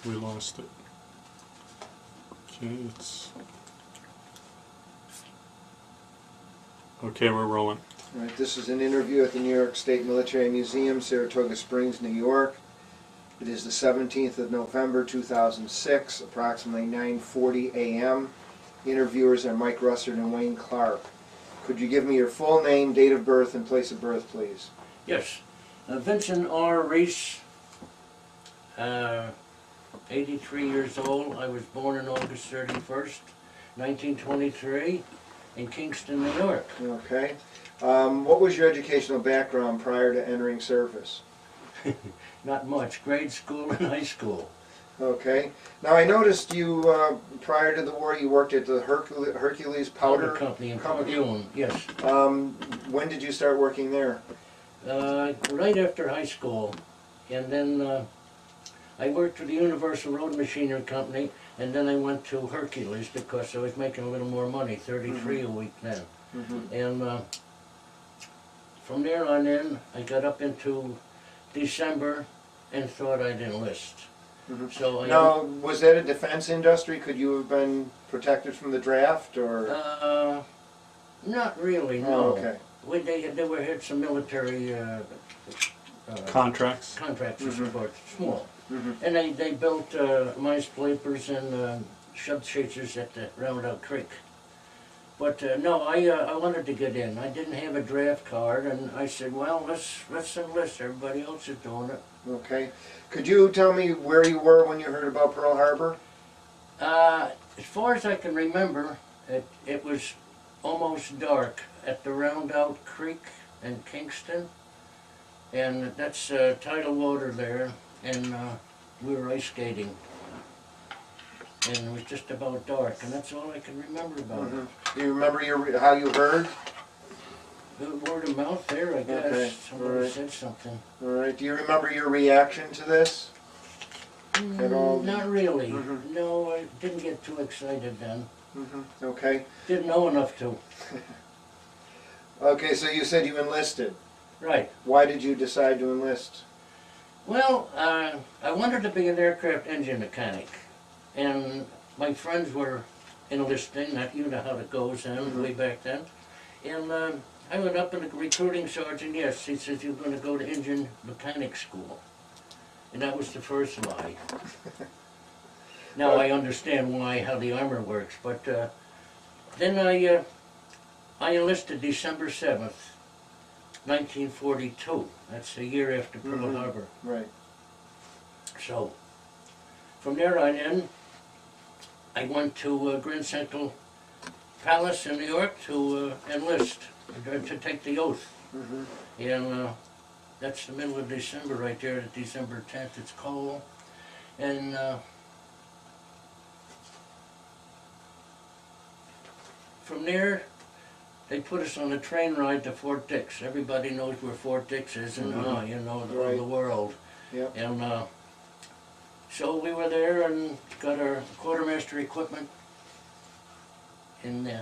We lost it. Okay, it's... Okay, we're rolling. All right, this is an interview at the New York State Military Museum, Saratoga Springs, New York. It is the 17th of November, 2006, approximately 9:40 a.m. Interviewers are Mike Russert and Wayne Clarke. Could you give me your full name, date of birth, and place of birth, please? Yes. Vincent R. Reis, 83 years old. I was born on August 31st, 1923, in Kingston, New York. Okay. What was your educational background prior to entering service? Not much. Grade school and high school. Okay. Now I noticed you, prior to the war, you worked at the Hercules Powder Company in Pavilion, yes. When did you start working there? Right after high school. And then I worked for the Universal Road Machinery Company, and then I went to Hercules because I was making a little more money, 33 a week then. And from there on in, I got up into December and thought I'd enlist. So now, was that a defense industry? Could you have been protected from the draft, or? Not really, no. Oh, okay. They had some military Contracts? contracts to support, small. And they built mine scrapers and shub chasers at the Roundout Creek. But no, I wanted to get in. I didn't have a draft card, and I said, well, let's enlist. Everybody else is doing it. Okay. Could you tell me where you were when you heard about Pearl Harbor? As far as I can remember, it was almost dark at the Roundout Creek in Kingston, and that's tidal water there, and we were ice skating, and it was just about dark, and that's all I can remember about it. Do you remember how you heard? Word of mouth there, I guess. Okay. Somebody said something. All right. Do you remember your reaction to this? At all? Not really. No, I didn't get too excited then. Okay. Didn't know enough to. Okay, so you said you enlisted. Right. Why did you decide to enlist? Well, I wanted to be an aircraft engine mechanic, and my friends were enlisting. You know how it goes then, way back then. And I went up and the recruiting sergeant, yes, he says, you're going to go to engine mechanic school. And that was the first lie. Now I understand how the armor works, but then I enlisted December 7th, 1942. That's a year after Pearl Harbor. Right. So, from there on in, I went to Grand Central Palace in New York to enlist, to take the oath. And that's the middle of December right there, December 10th. It's cold. And from there, they put us on a train ride to Fort Dix. Everybody knows where Fort Dix is in you know, the world. Yep. And so we were there and got our quartermaster equipment. And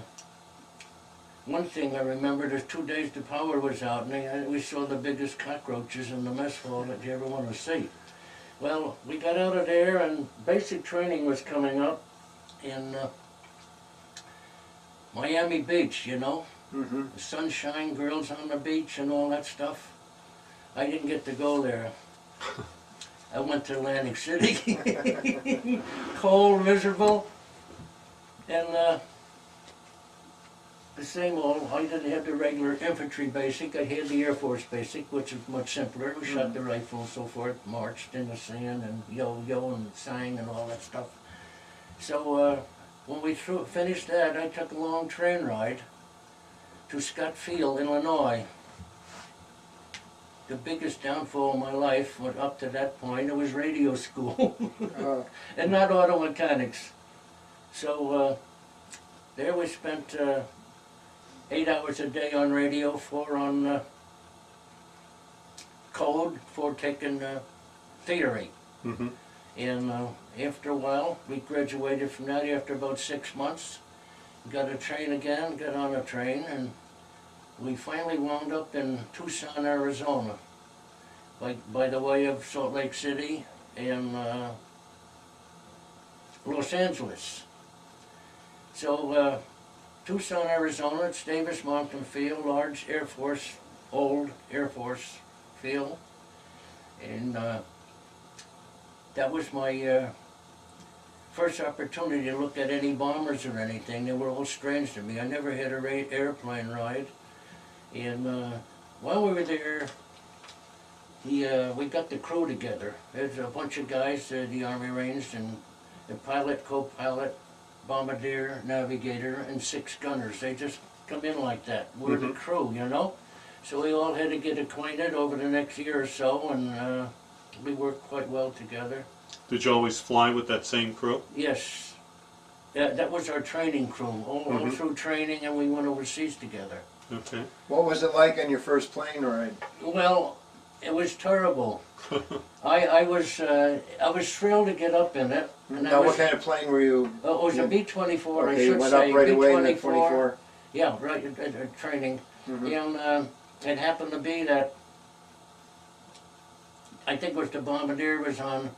one thing I remember, there's 2 days the power was out, and we saw the biggest cockroaches in the mess hall that you ever want to see. Well, we got out of there, and basic training was coming up in Miami Beach, you know. The sunshine, girls on the beach and all that stuff. I didn't get to go there. I went to Atlantic City. Cold, miserable. And the same old, I didn't have the regular infantry basic. I had the Air Force basic, which is much simpler. We shot the rifle and so forth, marched in the sand and yo-yo and sang and all that stuff. So when we finished that, I took a long train ride to Scott Field, Illinois. The biggest downfall of my life, up to that point, it was radio school, and not auto mechanics. So there we spent 8 hours a day on radio, 4 on code, 4 taking theory. And after a while, we graduated from that after about 6 months. Got a train again, got on a train, and we finally wound up in Tucson, Arizona, by the way of Salt Lake City and Los Angeles. So Tucson, Arizona, it's Davis Mountain Field, large Air Force, old Air Force field. And that was my first opportunity to look at any bombers or anything. They were all strange to me. I never had an airplane ride. And while we were there, we got the crew together. There's a bunch of guys the Army arranged, and the pilot, co-pilot, bombardier, navigator, and 6 gunners. They just come in like that. We're the crew, you know? So we all had to get acquainted over the next year or so, and we worked quite well together. Did you always fly with that same crew? Yes. That was our training crew, all through training, and we went overseas together. Okay. What was it like on your first plane ride? Well, it was terrible. I was thrilled to get up in it. And Now, what kind of plane were you? It was a B-24, Okay, I you should went say. up right away in the B-24. 24. Yeah, right, training. And it happened to be that, I think it was the bombardier was on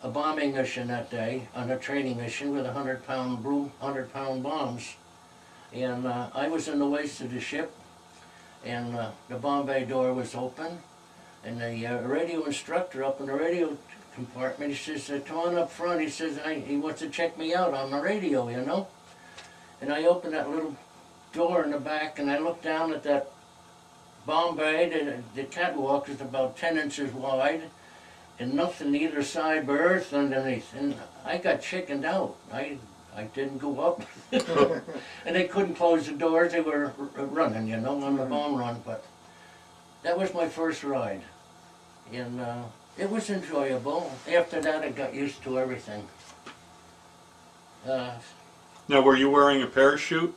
a bombing mission that day, on a training mission with 100-pound bombs. And I was in the waist of the ship, and the bomb bay door was open, and the radio instructor up in the radio compartment, he says, come on up front. He says, he wants to check me out on the radio, you know? And I opened that little door in the back, and I looked down at that bomb bay. The catwalk is about 10 inches wide, and nothing either side but earth underneath. And I got chickened out. I didn't go up. And they couldn't close the doors. They were running, you know, on the bomb run. But that was my first ride. And it was enjoyable. After that, I got used to everything. Now, were you wearing a parachute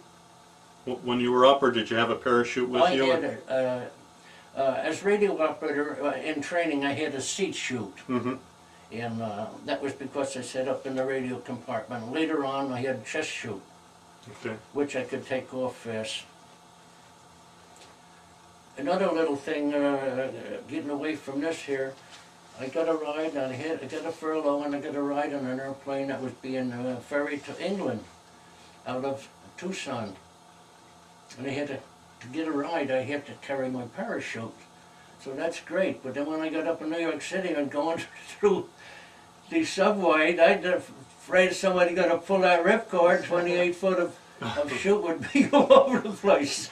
when you were up, or did you have a parachute with you? I had it. As radio operator in training, I had a seat chute. And that was because I sat up in the radio compartment. Later on, I had chest chute, which I could take off fast. Another little thing, getting away from this here, I got a ride, I got a furlough, and I got a ride on an airplane that was being ferried to England out of Tucson. And I had to get a ride, I had to carry my parachute. So that's great. But then when I got up in New York City and going through the subway, I'd afraid somebody got to pull that ripcord. 28 foot of chute would be all over the place.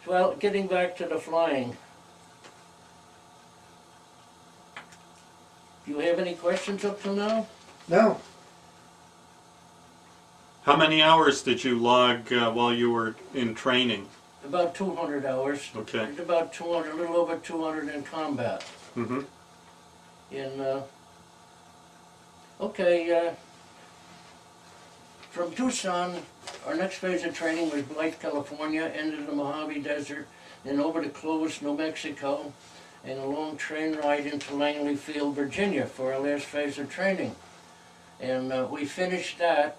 Well, getting back to the flying. Do you have any questions up till now? No. How many hours did you log while you were in training? About 200 hours. Okay. It's about 200, a little over 200 in combat. From Tucson, our next phase of training was Blythe, California, into the Mojave Desert, then over to Clovis, New Mexico, and a long train ride into Langley Field, Virginia for our last phase of training. And we finished that.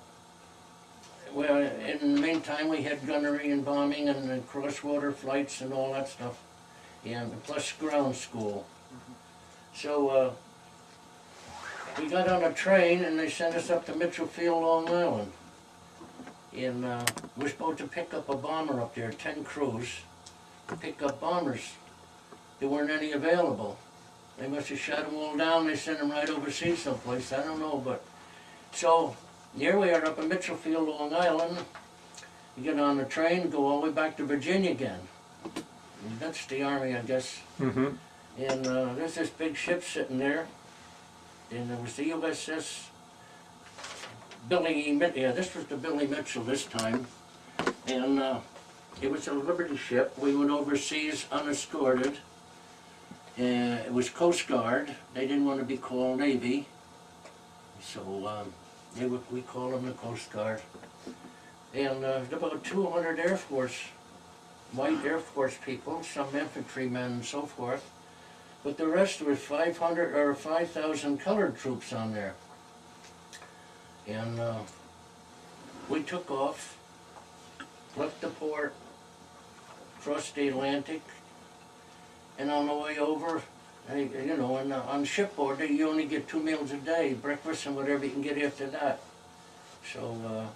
Well, in the meantime, we had gunnery and bombing and cross-water flights and all that stuff, and plus ground school. So we got on a train and they sent us up to Mitchell Field, Long Island. And we're supposed to pick up a bomber up there, 10 crews, to pick up bombers. There weren't any available. They must have shot them all down. They sent them right overseas someplace. I don't know, but so here we are up in Mitchell Field, Long Island. You get on the train, go all the way back to Virginia again. And that's the Army, I guess. And there's this big ship sitting there, and it was the USS Billy E. Mitchell. Yeah, this was the Billy Mitchell this time, and it was a Liberty ship. We went overseas unescorted. It was Coast Guard. They didn't want to be called Navy, so we called them the Coast Guard. And about 200 Air Force, white Air Force people, some infantrymen and so forth. But the rest was 500 or 5,000 colored troops on there. And we took off, left the port, crossed the Atlantic, and on the way over, You know, and on shipboard, you only get 2 meals a day, breakfast and whatever you can get after that. So,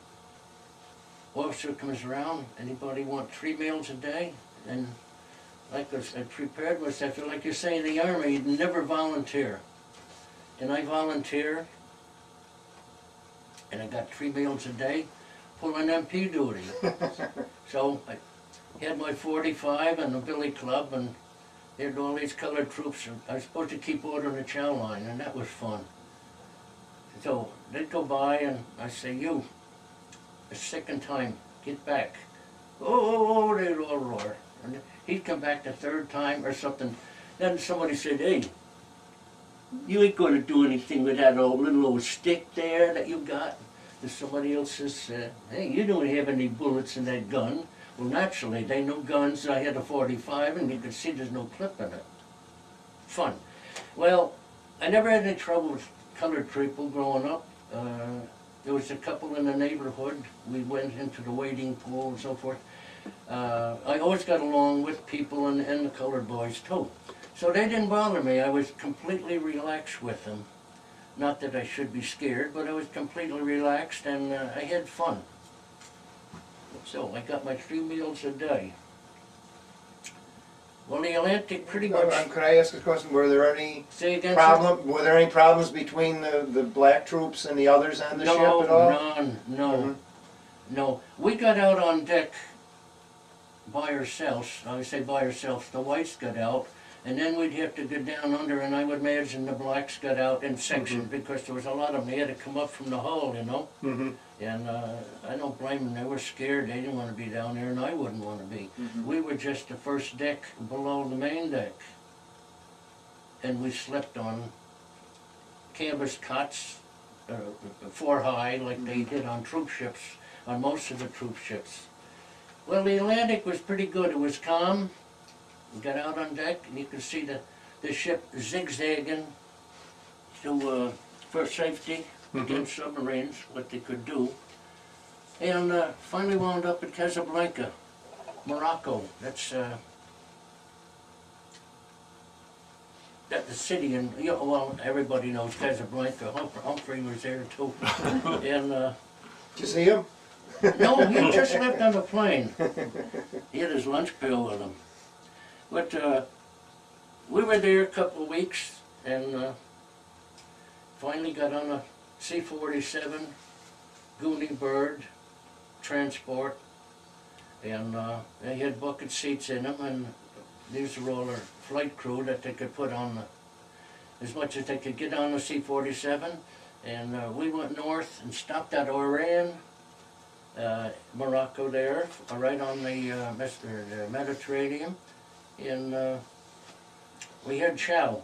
officer comes around, anybody want 3 meals a day? And like I prepared myself, like you say in the Army, you'd never volunteer. And I volunteered, and I got 3 meals a day, pulling MP duty. So I had my 45 and the billy club, and they had all these colored troops. I was supposed to keep order in the chow line, and that was fun. So they'd go by, and I say, "You, the second time, get back." Oh, they'd all roar. And he'd come back the 3rd time or something. Then somebody said, "Hey, you ain't going to do anything with that little old stick there that you got." And somebody else says, "Hey, you don't have any bullets in that gun." Well, naturally, they know guns. I had a 45, and you could see there's no clip in it. Fun. Well, I never had any trouble with colored people growing up. There was a couple in the neighborhood. We went into the wading pool and so forth. I always got along with people and the colored boys, too. So they didn't bother me. I was completely relaxed with them. Not that I should be scared, but I was completely relaxed, and I had fun. So I got my 3 meals a day. Well, the Atlantic pretty much... Could I ask a question? Were there any Say again, sir? Were there any problems between the black troops and the others on the ship at all? No. No. We got out on deck by ourselves. I say by ourselves. The whites got out, and then we'd have to go down under, and I would imagine the blacks got out in sections because there was a lot of them. They had to come up from the hull, you know. And I don't blame them. They were scared. They didn't want to be down there, and I wouldn't want to be. We were just the first deck below the main deck, and we slept on canvas cots, 4 high, like they did on troop ships, on most of the troop ships. Well, the Atlantic was pretty good. It was calm. We got out on deck, and you could see the ship zigzagging to for safety against submarines, what they could do. And finally wound up at Casablanca, Morocco. That's the city, and you know, well, everybody knows Casablanca. Humphrey was there too. And Did you see him? no, he just left on the plane. He had his lunch pail with him. But we were there a couple of weeks, and finally got on a C-47 Goonie Bird transport, and they had bucket seats in them, and these were all their flight crew that they could put on as much as they could get on the C-47. And we went north and stopped at Oran, Morocco there, right on the Mediterranean, and we had chow.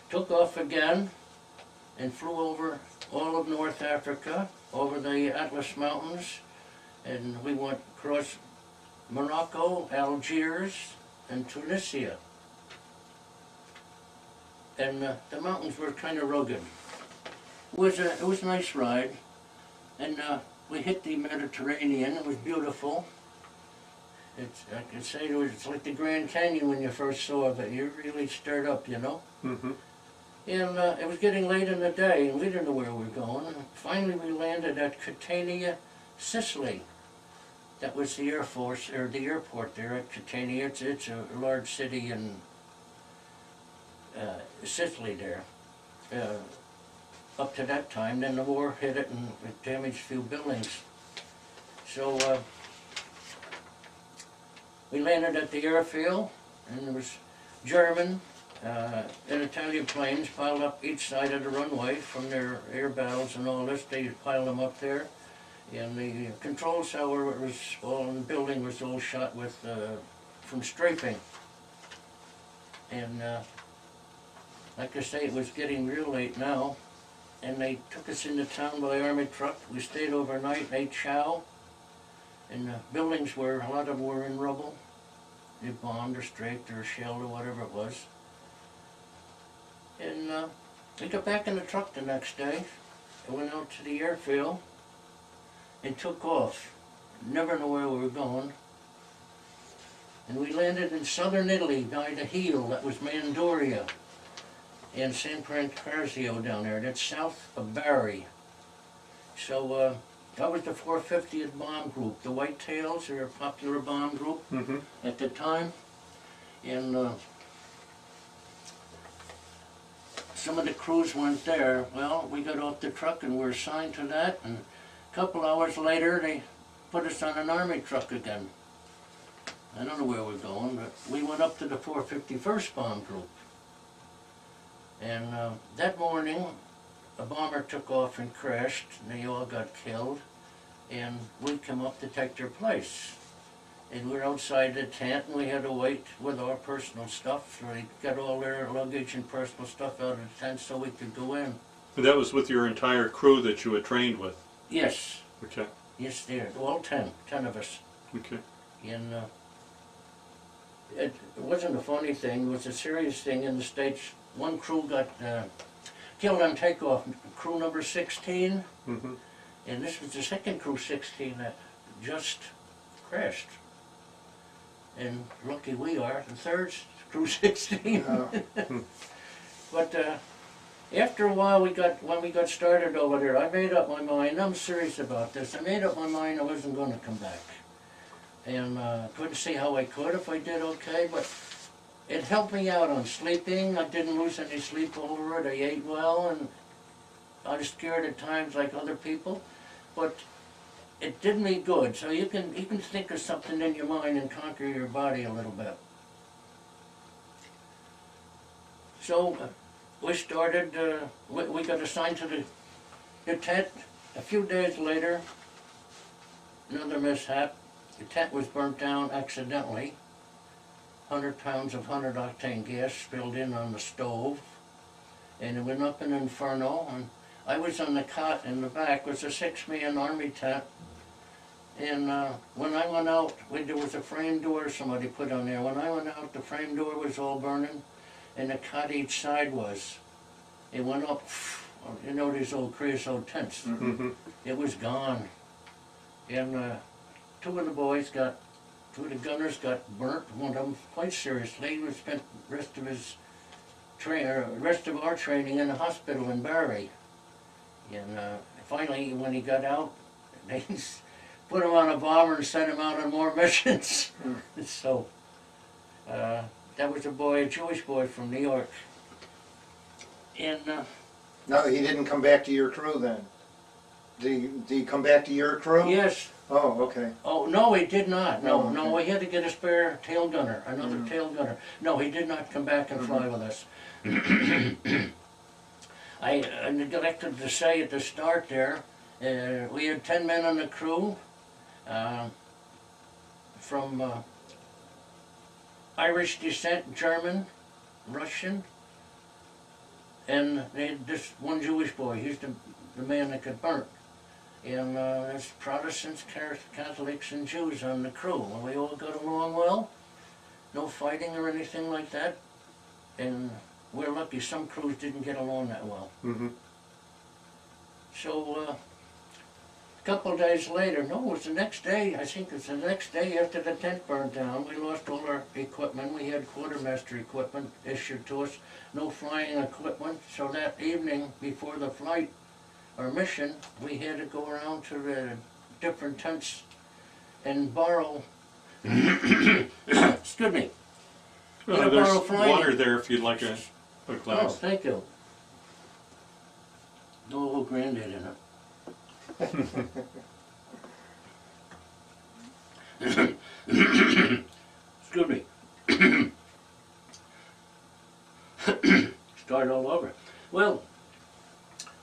Took off again and flew over all of North Africa, over the Atlas Mountains, and we went across Morocco, Algiers, and Tunisia. And the mountains were kind of rugged. It was a nice ride, and we hit the Mediterranean. It was beautiful. I could say it's like the Grand Canyon when you first saw it. You're really stirred up, you know. And it was getting late in the day, and we didn't know where we were going. And finally, we landed at Catania, Sicily. That was the Air Force, or the airport there at Catania. It's a large city in Sicily there. Up to that time, then the war hit it and it damaged a few buildings. So we landed at the airfield, and there was German and Italian planes piled up each side of the runway from their air battles and all this. They piled them up there. And the control tower was all, and the building was all shot with, from strafing. And like I say, it was getting real late now. And they took us into town by army truck. We stayed overnight, ate chow. And the buildings were, a lot of them were in rubble. They bombed or strafed or shelled or whatever it was. And we got back in the truck the next day. I went out to the airfield and took off. Never know where we were going. And we landed in southern Italy by the heel, that was Mandoria, and San Pancrazio down there, that's south of Bari. So that was the 450th Bomb Group. The Whitetails are a popular bomb group at the time. And some of the crews weren't there. Well, we got off the truck and were assigned to that, and a couple hours later they put us on an Army truck again. I don't know where we're going, but we went up to the 451st Bomb Group. And that morning, a bomber took off and crashed, and they all got killed. And we came up to take their place. And we were outside the tent, and we had to wait with our personal stuff. So they got all their luggage and personal stuff out of the tent so we could go in. And that was with your entire crew that you had trained with? Yes. Okay. Yes, there. All 10 of us. Okay. And it wasn't a funny thing, it was a serious thing in the States. One crew got killed on takeoff, crew number 16, and this was the second crew 16 that just crashed. And lucky we are, the third crew 16. But after a while, when we got started over there, I made up my mind, I'm serious about this, I made up my mind I wasn't going to come back. And couldn't see how I could if I did okay, but it helped me out on sleeping. I didn't lose any sleep over it. I ate well, and I was scared at times like other people, but it did me good. So you can think of something in your mind and conquer your body a little bit. So we started. We got assigned to the tent. A few days later, another mishap. The tent was burnt down accidentally. 100 pounds of 100-octane gas spilled in on the stove, and it went up an inferno. And I was on the cot in the back. It was a 6-man Army tent. And when I went out, there was a frame door somebody put on there. When I went out, the frame door was all burning, and the cot each side was. It went up, you know these old creosote tents. It was gone. And two of the gunners got burnt, one of them quite seriously. He spent the rest of our training in the hospital in Bari. And finally, when he got out, they put him on a bomber and sent him out on more missions. So that was a Jewish boy from New York. And no, he didn't come back to your crew then? Did he come back to your crew? yes. Oh, okay. Oh, no, he did not. No, Oh, okay. no, we had to get a spare tail gunner, another tail gunner. No, he did not come back and fly with us. I neglected to say at the start there, we had 10 men on the crew from Irish descent, German, Russian, and they had this one Jewish boy. He's the man that got burnt. And there's Protestants, Catholics, and Jews on the crew. And we all got along well. No fighting or anything like that. And we're lucky some crews didn't get along that well. So a couple of days later, no, it was the next day, I think it was the next day after the tent burned down, we lost all our equipment. We had quartermaster equipment issued to us, no flying equipment. So that evening before the flight, our mission, we had to go around to the different tents and borrow, excuse me. Well, there's water there if you'd like a Oh, glass. thank you. No old granddad in it. Excuse me. Start all over. Well,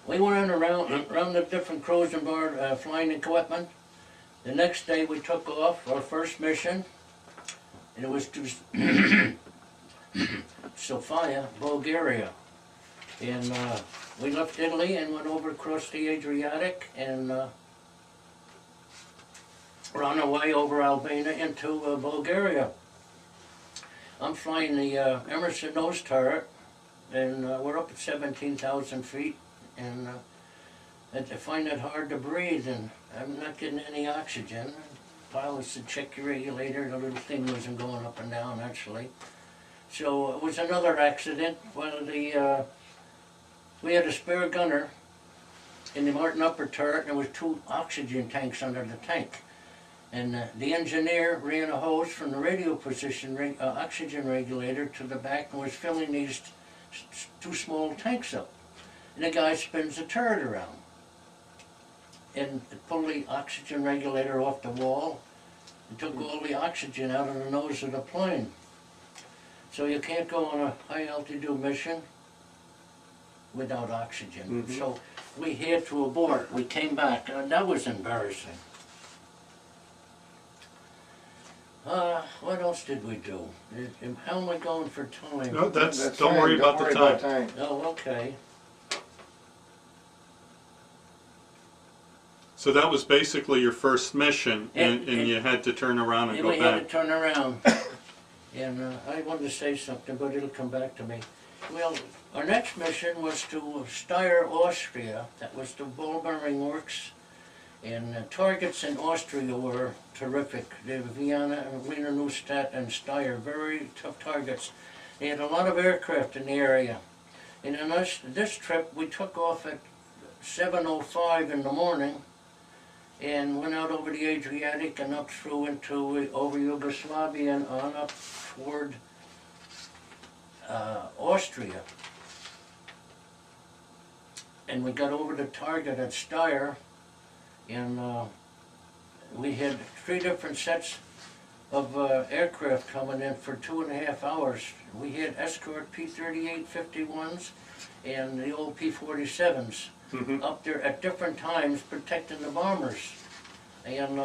we went around the different crews and board flying equipment. The next day we took off our first mission, and it was to Sofia, Bulgaria. And we left Italy and went over across the Adriatic and were on our way over Albania into Bulgaria. I'm flying the Emerson nose turret, and we're up at 17,000 feet. And I find it hard to breathe, and I'm not getting any oxygen. pilots to check your regulator. The little thing wasn't going up and down, actually. So it was another accident. We had a spare gunner in the Martin upper turret, and there was 2 oxygen tanks under the tank. And the engineer ran a hose from the radio position oxygen regulator to the back and was filling these 2 small tanks up. And the guy spins the turret around and pulled the oxygen regulator off the wall and took all the oxygen out of the nose of the plane. So you can't go on a high altitude mission without oxygen. So we had to abort. We came back. That was embarrassing. What else did we do? How am I going for time? No, don't fine. worry about Don't the worry about time. time. Oh, okay. So that was basically your first mission, and you had to turn around and Yeah, go we had to back. turn around. And I wanted to say something, but it'll come back to me. Well, our next mission was to Steyr, Austria. That was the ball bearing works. And targets in Austria were terrific. The Vienna, Wiener Neustadt, and Steyr, very tough targets. They had a lot of aircraft in the area. And on this trip, we took off at 7:05 in the morning and went out over the Adriatic and up through over Yugoslavia and on up toward Austria. And we got over the target at Steyr, and we had 3 different sets of aircraft coming in for 2.5 hours. We had escort P-38 51s and the old P-47s up there at different times protecting the bombers. And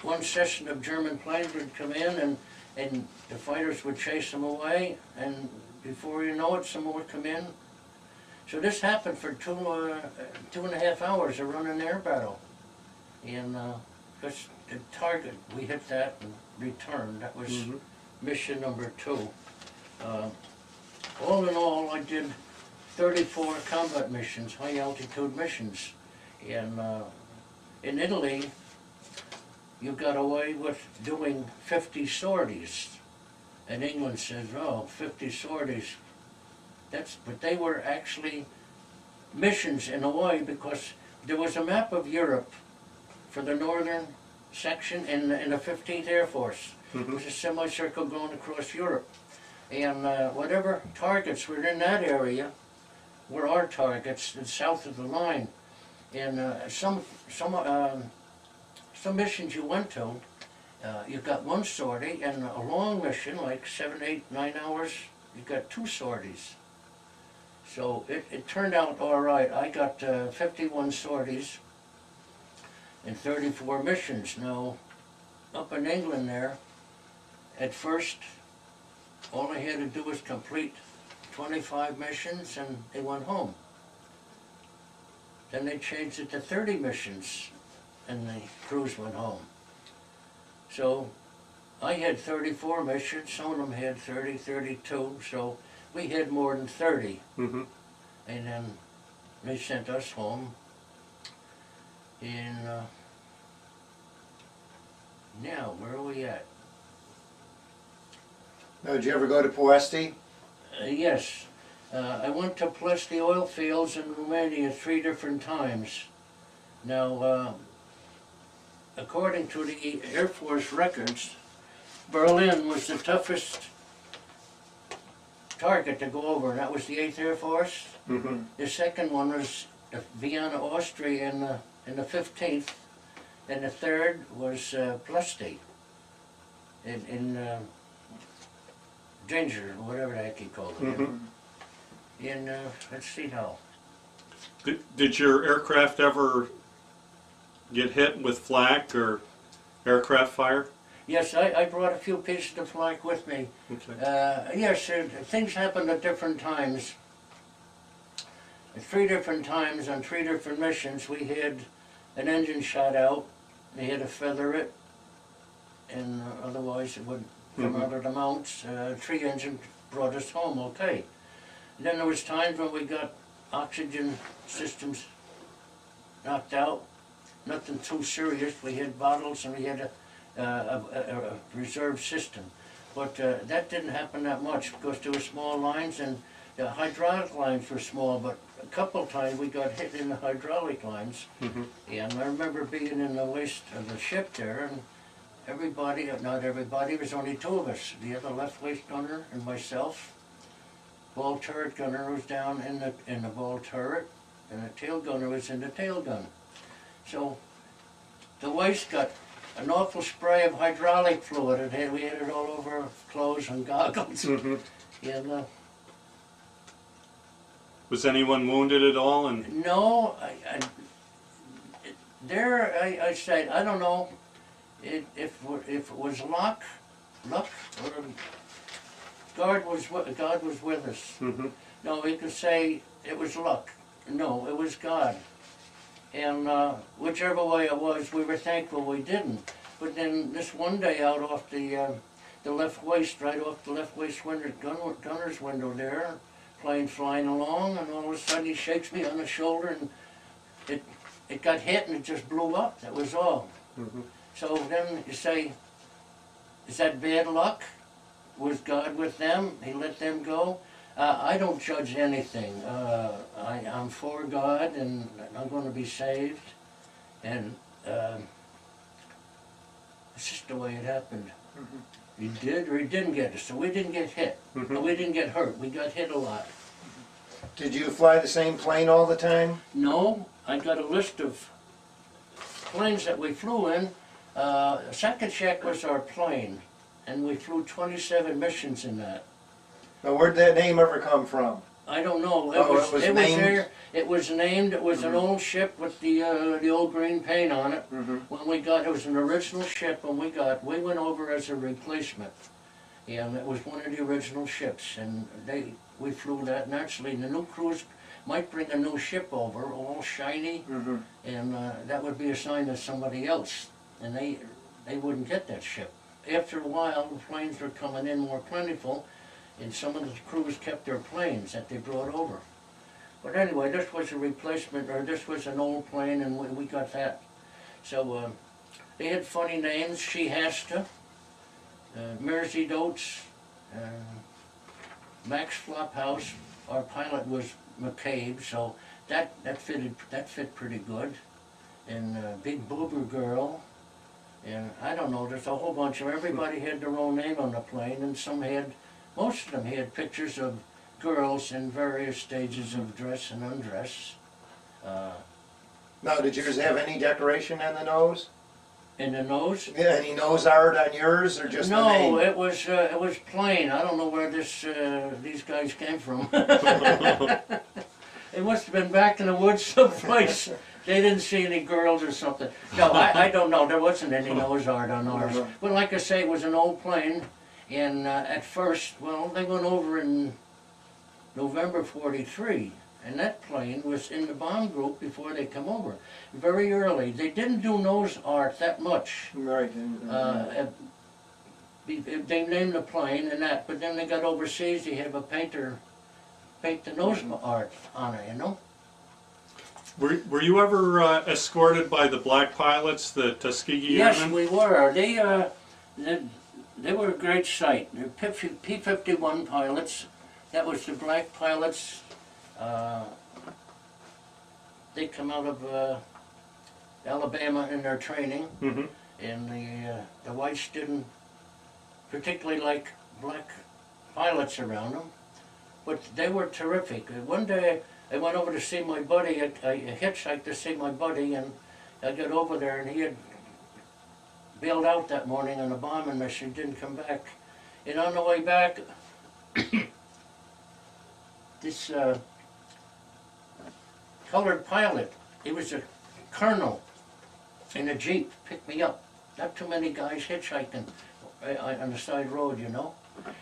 one session of German planes would come in and the fighters would chase them away, and before you know it, some more would come in. So this happened for 2.5 hours of running air battle. And that's the target, we hit that and returned. That was mission number 2. All in all, I did 34 combat missions, high altitude missions. And in Italy, you got away with doing 50 sorties. And England says, oh, 50 sorties. But they were actually missions in a way, because there was a map of Europe for the northern section in the 15th Air Force. It was a semicircle going across Europe. And whatever targets were in that area were our targets south of the line. And some missions you went to, you got 1 sortie, and a long mission, like 7, 8, 9 hours, you got 2 sorties. So it turned out all right. I got 51 sorties and 34 missions. Now, up in England there, at first, all I had to do was complete 25 missions and they went home. Then they changed it to 30 missions and the crews went home. So I had 34 missions, some of them had 30, 32, so we had more than 30. And then they sent us home. And now, where are we at? Now, did you ever go to Ploesti? Yes. I went to Ploesti oil fields in Romania 3 different times. Now, according to the Air Force records, Berlin was the toughest target to go over, and that was the 8th Air Force. The second one was Vienna, Austria in the 15th, and the third was Ploesti in Danger, whatever the heck you call it. And let's see now. Did your aircraft ever get hit with flak or aircraft fire? Yes, I brought a few pieces of flak with me. Yes, things happened at different times. At 3 different times on 3 different missions, we had an engine shot out. They had to feather it, and otherwise it would come out of the mounts. 3 engine brought us home okay. Then there was times when we got oxygen systems knocked out, nothing too serious. We had bottles and we had a reserve system. But that didn't happen that much because there were small lines and the hydraulic lines were small, but a couple of times we got hit in the hydraulic lines. And I remember being in the waist of the ship there, and everybody, not everybody, it was only two of us. The other left waist gunner and myself. Ball turret gunner was down in the ball turret, and the tail gunner was in the tail gun. So the waist got an awful spray of hydraulic fluid. We had it all over our clothes and goggles. And Was anyone wounded at all? And no, I said, I don't know if it was luck, or God was with us. No, we could say it was luck. No, it was God. And whichever way it was, we were thankful we didn't. But then this one day out off the left waist, right off the left waist window, gunner's window there, plane flying along, and all of a sudden he shakes me on the shoulder, and it got hit and it just blew up. That was all. So then you say, is that bad luck? Was God with them? He let them go? I don't judge anything. I'm for God, and I'm going to be saved. And it's just the way it happened. He did or he didn't get us. So we didn't get hit. But we didn't get hurt. We got hit a lot. Did you fly the same plane all the time? No, I got a list of planes that we flew in. Second check was our plane, and we flew 27 missions in that. Now, where'd that name ever come from? I don't know. It was named? There. It was named. It was an old ship with the old green paint on it. When we got, it was an original ship. When we went over as a replacement, and it was one of the original ships. And we flew that. And actually, the new crews might bring a new ship over, all shiny, and that would be assigned to somebody else, and they wouldn't get that ship. After a while, the planes were coming in more plentiful. And some of the crews kept their planes that they brought over. But anyway, this was a replacement, or this was an old plane, and we got that. So they had funny names: She Hasta, Mersey Dotes, Max Flophouse. Our pilot was McCabe, so that fit pretty good. And Big Boober Girl, and I don't know. There's a whole bunch of everybody had their own name on the plane, and some had. Most of them had pictures of girls in various stages of dress and undress. Now, did yours have any decoration on the nose? In the nose? Yeah, any nose art on yours, or just the name? No, it was plain. I don't know where these guys came from. It must have been back in the woods someplace. They didn't see any girls or something. No, I don't know. There wasn't any nose art on ours. But like I say, it was an old plane. And at first, well, they went over in November '43, and that plane was in the bomb group before they come over. Very early. They didn't do nose art that much. Right. They named the plane and that, but then they got overseas, they have a painter paint the nose art on it, you know? were you ever escorted by the black pilots, the Tuskegee Yes, Airmen? we were. They were a great sight. They're P-51 pilots. That was the black pilots. They come out of Alabama in their training, and the whites didn't particularly like black pilots around them, but they were terrific. One day I went over to see my buddy. I hitchhiked to see my buddy, and I got over there, and he had bailed out that morning on a bombing mission, didn't come back. And on the way back, this colored pilot, he was a colonel in a Jeep, picked me up. Not too many guys hitchhiking on the side road, you know.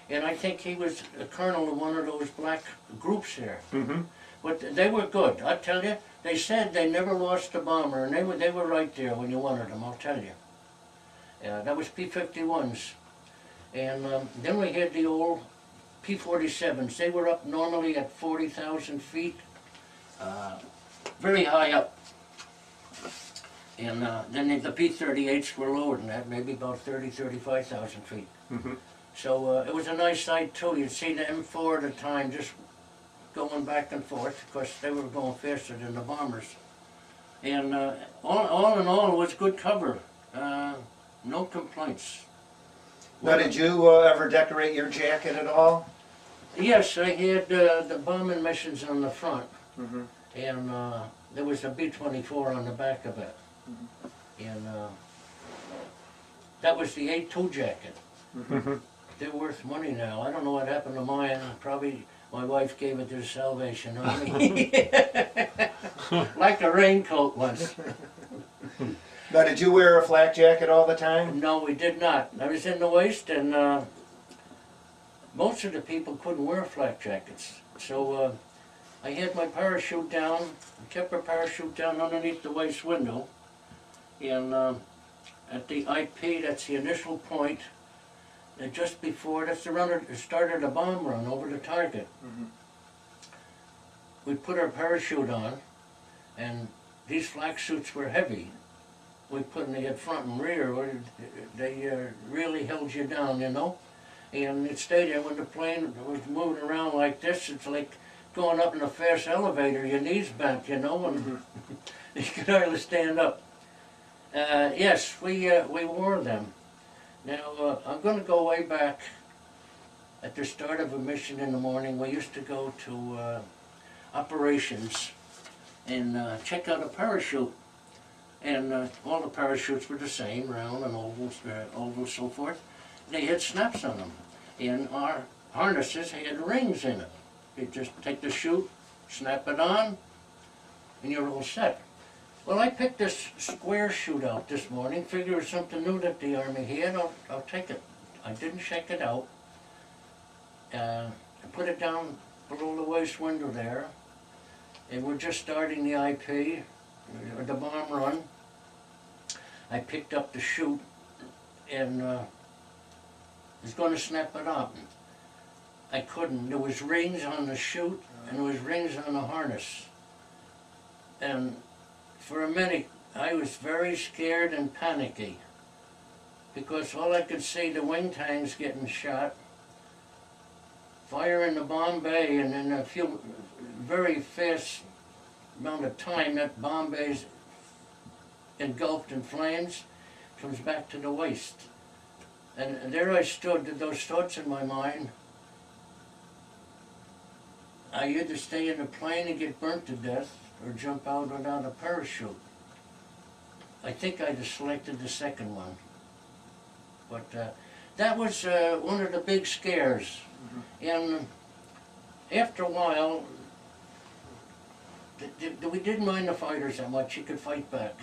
And I think he was a colonel in one of those black groups there. But they were good, I tell you. They said they never lost a bomber, and they were right there when you wanted them, I'll tell you. That was P-51s. And then we had the old P-47s. They were up normally at 40,000 feet, very high up. And then the P-38s were lower than that, maybe about 35,000 feet. Mhm. So it was a nice sight too. You'd see the M4 at a time just going back and forth. Of course, they were going faster than the bombers. And all in all, it was good cover. No complaints. Now, did you ever decorate your jacket at all? Yes, I had the bombing missions on the front, Mm-hmm. and there was a B-24 on the back of it. And that was the A2 jacket. Mhm. They're worth money now. I don't know what happened to mine. Probably my wife gave it to the Salvation Army. Like a raincoat once. Now, did you wear a flak jacket all the time? No, we did not. I was in the waist, and most of the people couldn't wear flak jackets. So I had my parachute down, I kept my parachute down underneath the waist window, and at the IP, that's the initial point, and just before, that's the runner started a bomb run over the target. Mhm. We put our parachute on, and these flak suits were heavy. We put them in front and rear, where they really held you down, you know? And it stayed there when the plane was moving around like this. It's like going up in a fast elevator, your knees bent, you know, and you could hardly stand up. Yes, we wore them. Now, I'm going to go way back. At the start of a mission in the morning, we used to go to operations and check out a parachute. And all the parachutes were the same, round and oval, so forth. They had snaps on them. And our harnesses had rings in it. You just take the chute, snap it on, and you're all set. Well, I picked this square chute out this morning, figured it was something new that the Army had. I'll take it. I didn't check it out. I put it down below the waist window there. And we're just starting the IP, the bomb run. I picked up the chute and was going to snap it up. I couldn't. There was rings on the chute and there was rings on the harness. And for a minute, I was very scared and panicky because all I could see, the wing tanks getting shot, fire in the bomb bay, and in a few very fast amount of time, that bomb bay's engulfed in flames, comes back to the waist. And there I stood with those thoughts in my mind. I either stay in the plane and get burnt to death or jump out without a parachute. I think I'd have selected the second one. But that was one of the big scares. And after a while, we didn't mind the fighters that much. You could fight back.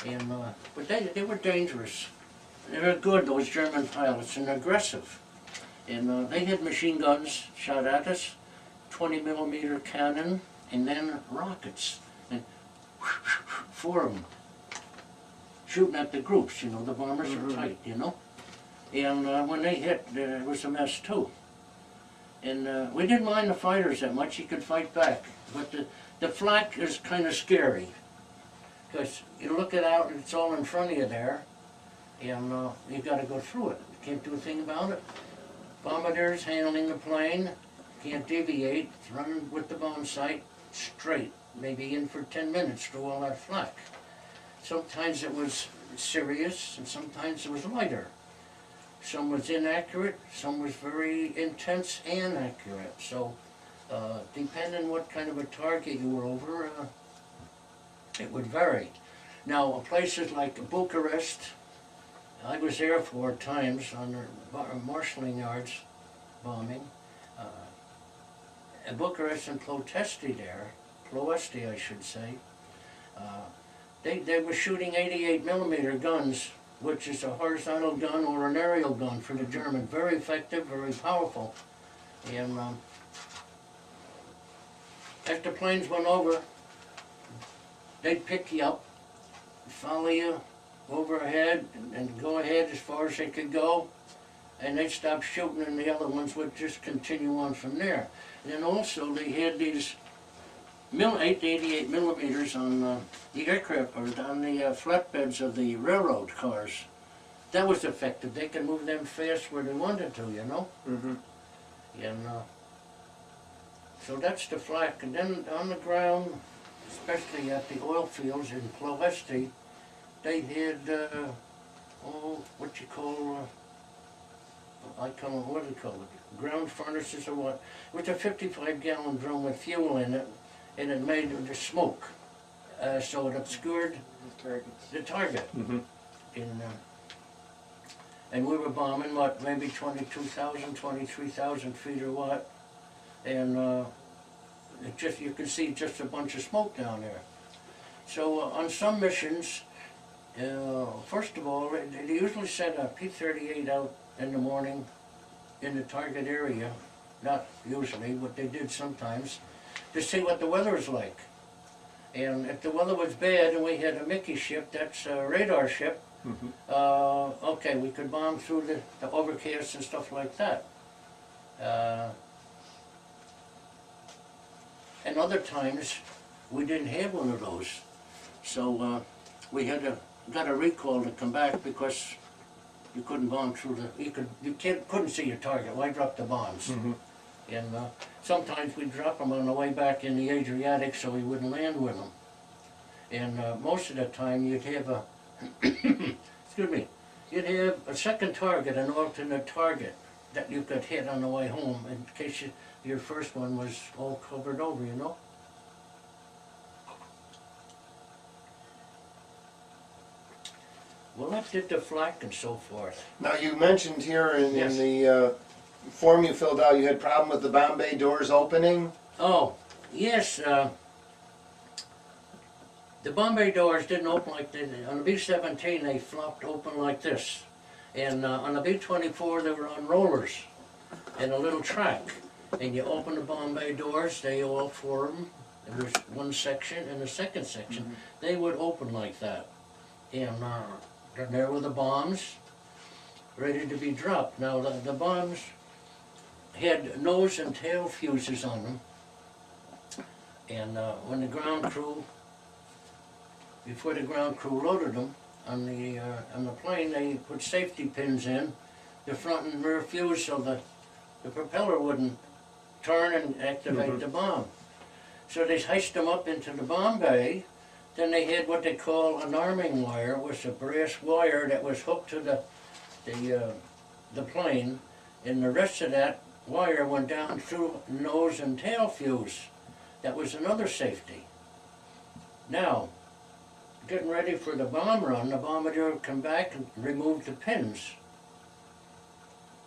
And but they were dangerous. They were good, those German pilots, and aggressive. And they had machine guns shot at us, 20mm cannon, and then rockets. And four of them, shooting at the groups, you know, the bombers are tight, you know. And when they hit, it was a mess too. And we didn't mind the fighters that much. You could fight back. But the flak is kind of scary. Because you look it out and it's all in front of you there, and you got to go through it. You can't do a thing about it. Bombardiers handling the plane, can't deviate, it's running with the bomb sight straight, maybe in for 10 minutes through all that flak. Sometimes it was serious, and sometimes it was lighter. Some was inaccurate, some was very intense and accurate. So, depending what kind of a target you were over, it would vary. Now, places like Bucharest, I was there 4 times on the marshalling yards bombing. Bucharest and Ploesti there, Ploesti I should say, they were shooting 88mm guns, which is a horizontal gun or an aerial gun for the German. Very effective, very powerful. And as the planes went over, they'd pick you up, follow you overhead, and go ahead as far as they could go, and they'd stop shooting and the other ones would just continue on from there. And then also they had these 8 to 88 millimeters on the aircraft, or on the flatbeds of the railroad cars. That was effective. They can move them fast where they wanted to, you know? Mm-hmm. And so that's the flak. And then on the ground, especially at the oil fields in Ploesti, they had, what you call, what do you call it? Ground furnaces or what? It was a 55-gallon drum with fuel in it, and it made the smoke. So it obscured the target. Mm-hmm. And we were bombing, what, maybe 22,000, 23,000 feet or what. And it just, you can see just a bunch of smoke down there. So on some missions, first of all, they usually send a P-38 out in the morning in the target area. Not usually, but they did sometimes, to see what the weather is like. And if the weather was bad and we had a Mickey ship, that's a radar ship, Mm-hmm. okay, we could bomb through the overcast and stuff like that. And other times, we didn't have one of those. So we had got a recall to come back because you couldn't bomb through couldn't see your target. Why drop the bombs? Mm-hmm. And sometimes we'd drop them on the way back in the Adriatic so we wouldn't land with them. And most of the time you'd have a, excuse me, you'd have a second target, an alternate target that you could hit on the way home in case your first one was all covered over, you know? Well, that did the flak and so forth. Now, you mentioned here Yes. in the form you filled out, you had problem with the bomb bay doors opening. Oh, yes, the Bombay doors didn't open like this. On the B-17 they flopped open like this. And on the B-24 they were on rollers and a little track. And you open the Bombay doors, they all four of them. There was one section and the second section. They would open like that. And there were the bombs ready to be dropped. Now the bombs had nose and tail fuses on them. And when the ground crew, before the ground crew loaded them on the plane, they put safety pins in the front and rear fuse so the propeller wouldn't turn and activate the bomb. So they hiced them up into the bomb bay. Then they had what they call an arming wire. It was a brass wire that was hooked to the plane, and the rest of that wire went down through nose and tail fuse. That was another safety. Now, getting ready for the bomb run, the bombardier would come back and remove the pins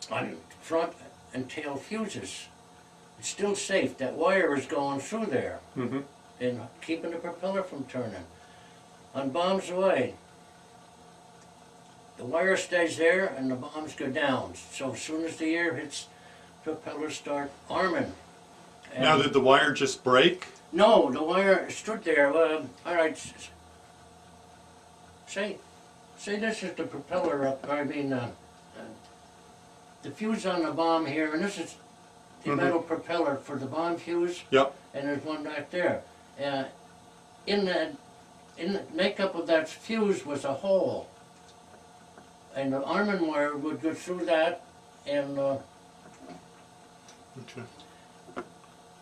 on front and tail fuses. It's still safe. That wire is going through there Mm-hmm. and keeping the propeller from turning. On bombs away, the wire stays there and the bombs go down. So as soon as the air hits, propellers start arming. And Now, did the wire just break? no, the wire stood there. All right, say this is the propeller up. I mean, the fuse on the bomb here, and this is the metal propeller for the bomb fuse. Yep. And there's one back there. In the makeup of that fuse was a hole, and the arming wire would go through that, and Okay.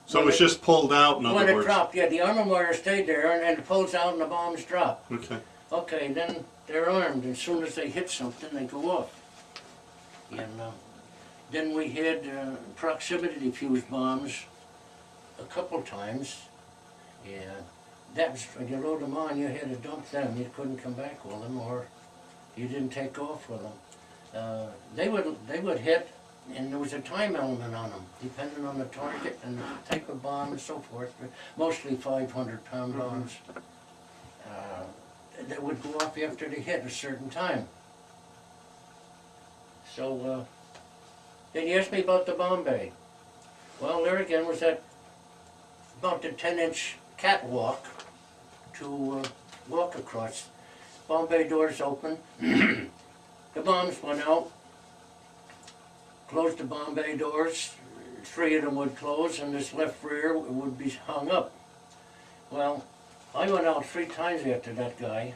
So it was just pulled out, in when other it words. dropped, yeah, the arming wire stayed there, and it pulls out, and the bombs drop. Okay. Okay, then they're armed. As soon as they hit something, they go off. And then we had proximity diffuse bombs a couple times. Yeah, that's when you load them on, you had to dump them. You couldn't come back with them, or you didn't take off with them. They would hit, and there was a time element on them, depending on the target and the type of bomb and so forth. Mostly 500-pound bombs. That would go off after they hit a certain time. So, then you asked me about the bomb bay. Well, there again was that about the 10-inch catwalk to walk across. Bomb bay doors open. The bombs went out. Closed the bomb bay doors. 3 of them would close, and this left rear would be hung up. Well, I went out 3 times after that guy.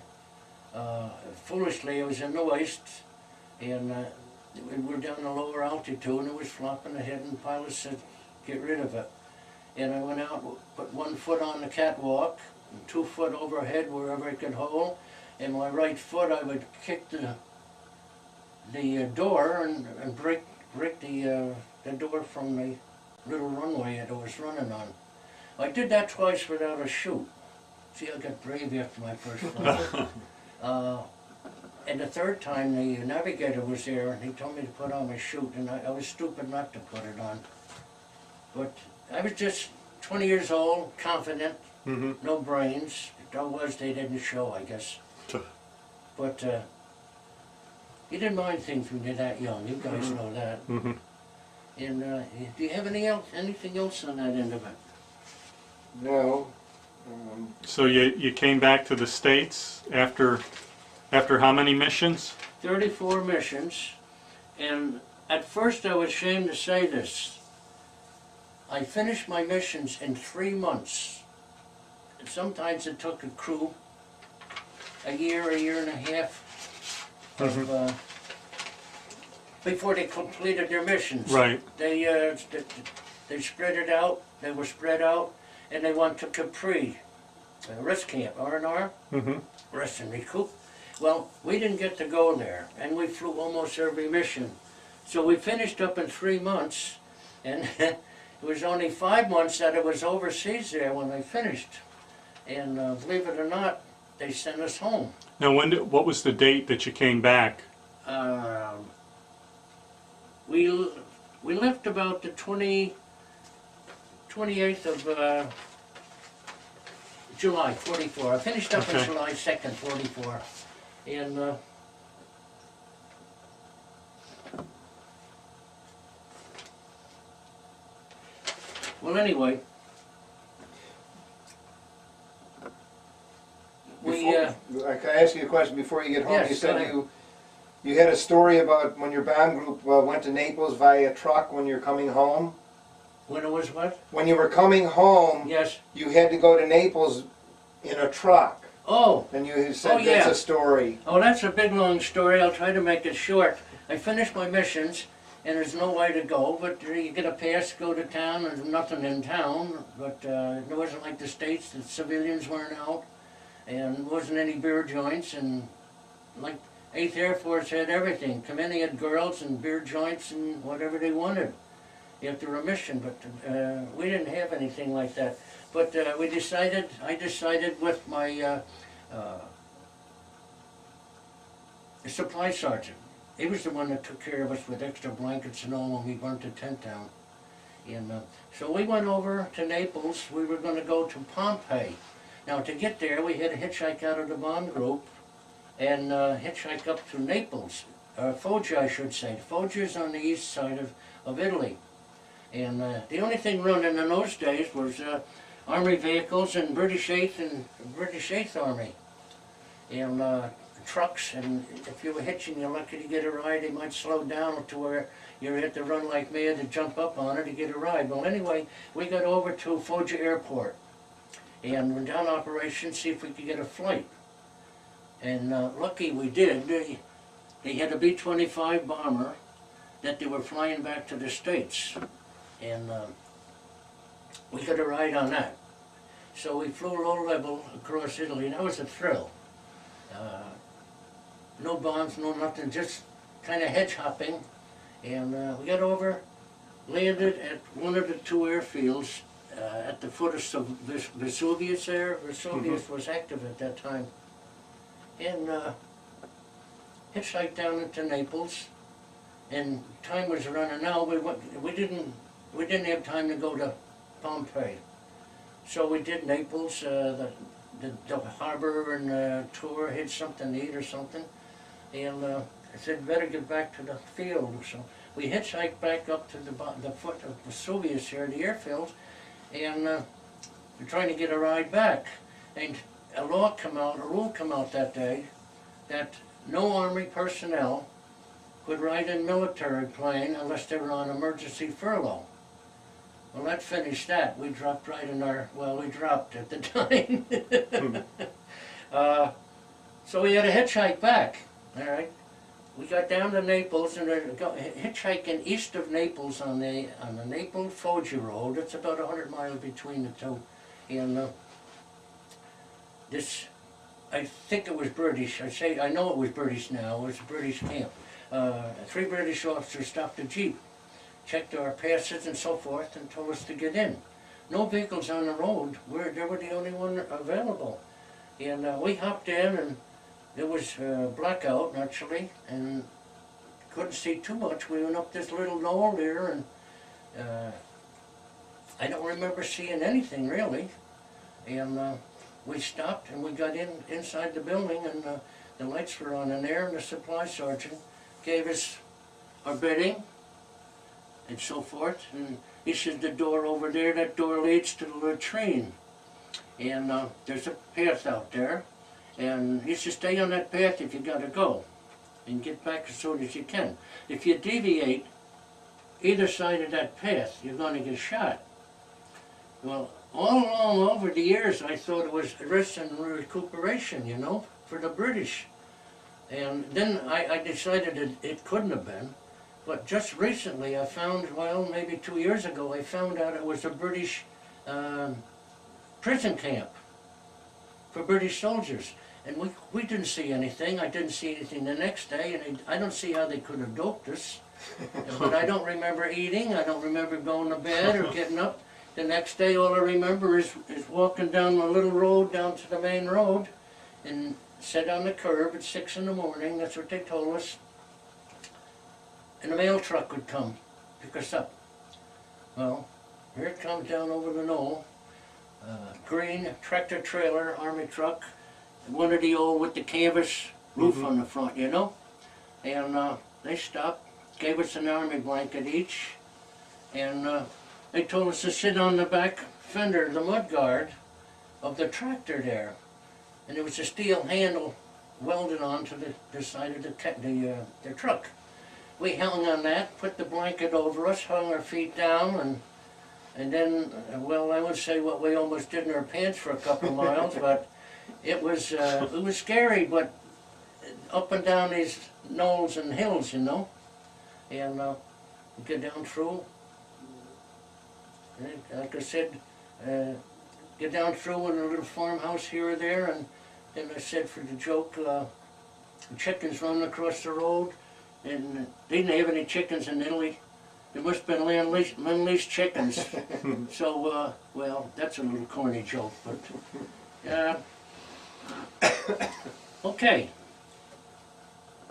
Foolishly, it was in the wastes, and we were down a lower altitude, and it was flopping ahead, and the pilot said, get rid of it. And I went out, put 1 foot on the catwalk, and 2 foot overhead wherever I could hold, and my right foot I would kick the door and break the door from the little runway that I was running on. I did that twice without a chute. See, I got brave after my first flight. And the 3rd time, the navigator was there, and he told me to put on my chute, and I was stupid not to put it on. But I was just 20 years old, confident, no brains. Though was, they didn't show, I guess. But you didn't mind things when you're that young. You guys know that. And do you have anything else on that end of it? No. So you came back to the States after how many missions? 34 missions, and at first I was ashamed to say this. I finished my missions in 3 months. And sometimes it took a crew a year and a half of, before they completed their missions. Right. They spread it out. They were spread out, and they went to Capri, rest camp, R&R, rest and recoup. Well, we didn't get to go there, and we flew almost every mission. So we finished up in 3 months, and it was only 5 months that it was overseas there when I finished. And believe it or not, they sent us home. Now, what was the date that you came back? We left about the 28th of July, 44. I finished up on July 2nd, 44. And well, anyway, Can I ask you a question before you get home? Yes, You go said ahead. you had a story about when your band group went to Naples via truck when you're coming home. when it was what? When you were coming home, Yes. you had to go to Naples in a truck. Oh. And you said Yeah. that's a story. Oh, that's a big long story. I'll try to make it short. I finished my missions, and there's no way to go, but you get a pass to go to town. There's nothing in town, but it wasn't like the States. The civilians weren't out, and there wasn't any beer joints, and like 8th Air Force had everything. Command had girls and beer joints and whatever they wanted after a mission, but we didn't have anything like that. But I decided with my supply sergeant. He was the one that took care of us with extra blankets and all when we burnt the tent down. And so we went over to Naples. We were going to go to Pompeii. Now to get there, we had to hitchhike out of the bomb group and hitchhike up to Naples. Foggia, I should say. Foggia is on the east side of Italy. And the only thing running in those days was Army vehicles and British 8th Army. And trucks, and if you were hitching, you're lucky to get a ride. They might slow down to where you had to run like mad to jump up on it to get a ride. Well, anyway, we got over to Foggia Airport and went down operations, see if we could get a flight. And lucky we did. They had a B-25 bomber that they were flying back to the States. And we got a ride on that. So we flew low level across Italy, and that was a thrill. No bombs, no nothing, just kind of hedge hopping. And we got over, landed at one of the 2 airfields at the foot of Vesuvius there. Vesuvius was active at that time. And hitchhiked down into Naples. And time was running out. We didn't have time to go to Pompeii. So we did Naples, the harbor and tour, had something to eat or something. And I said, better get back to the field. So we hitchhiked back up to the foot of Vesuvius here, the airfield, and we're trying to get a ride back. And a rule come out that day that no Army personnel could ride in military plane unless they were on emergency furlough. Well, that finished that. We dropped right in our, well, we dropped at the time. So we had a hitchhike back, all right? We got down to Naples and hitchhiking east of Naples on the Naples-Foggia road. It's about 100 miles between the two. And this, I think it was British. I know it was British now. It was a British camp. 3 British officers stopped a jeep, checked our passes and so forth, and told us to get in. No vehicles on the road. They were the only one available. And we hopped in, and there was blackout naturally, and couldn't see too much. We went up this little knoll there, and I don't remember seeing anything really. And we stopped and we got inside the building, and the lights were on in there, and the supply sergeant gave us our bedding and so forth. And he said, the door over there, that door leads to the latrine. And there's a path out there. And he said, stay on that path if you gotta go, and get back as soon as you can. If you deviate either side of that path, you're gonna get shot. Well, all along over the years, I thought it was rest and recuperation, you know, for the British. And then I decided that it couldn't have been. But just recently I found, well, maybe 2 years ago, I found out it was a British prison camp for British soldiers. And we didn't see anything. I didn't see anything the next day, and I don't see how they could have doped us. But I don't remember eating. I don't remember going to bed or getting up. The next day, all I remember is walking down the little road down to the main road, and sat on the curb at 6 in the morning. That's what they told us. And a mail truck would come, pick us up. Well, here it comes down over the knoll. Green tractor trailer, army truck. One of the old with the canvas roof on the front, you know. And they stopped, gave us an army blanket each, and they told us to sit on the back fender, the mud guard of the tractor there. And there was a steel handle welded onto the side of the truck. We hung on that, put the blanket over us, hung our feet down, and then, well, I would say what we almost did in our pants for a couple of miles, but it was scary, but up and down these knolls and hills, you know, and we get down through, and like I said, get down through in a little farmhouse here or there, and then I said for the joke, chickens running across the road, and they didn't have any chickens in Italy. There must have been Lend-Lease chickens. So, well, that's a little corny joke, but, okay.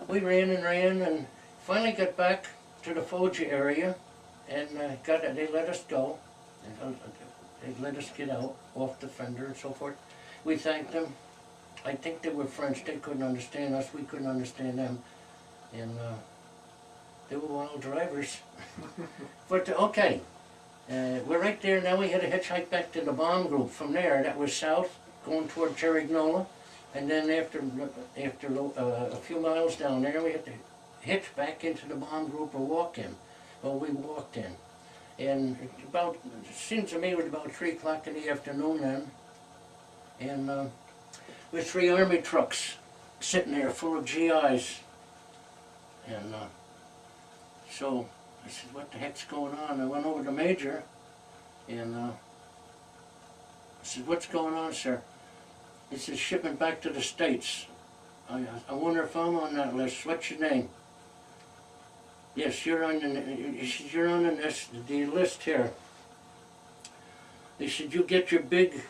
We ran and finally got back to the Foggia area, and they let us go. They let us get out off the fender and so forth. We thanked them. I think they were French. They couldn't understand us. We couldn't understand them. And they were wild drivers. But okay, we're right there now. We had a hitchhike back to the bomb group from there. That was south, going toward Cerignola. And then after a few miles down there, we had to hitch back into the bomb group or walk in. Well, we walked in. And it seems to me it was about 3 o'clock in the afternoon then. And with 3 army trucks sitting there full of GIs. And so I said, what the heck's going on? I went over to Major, and I said, what's going on, sir? He said, shipment back to the States. I wonder if I'm on that list. What's your name? Yes, you're on the list here. They said, you get your big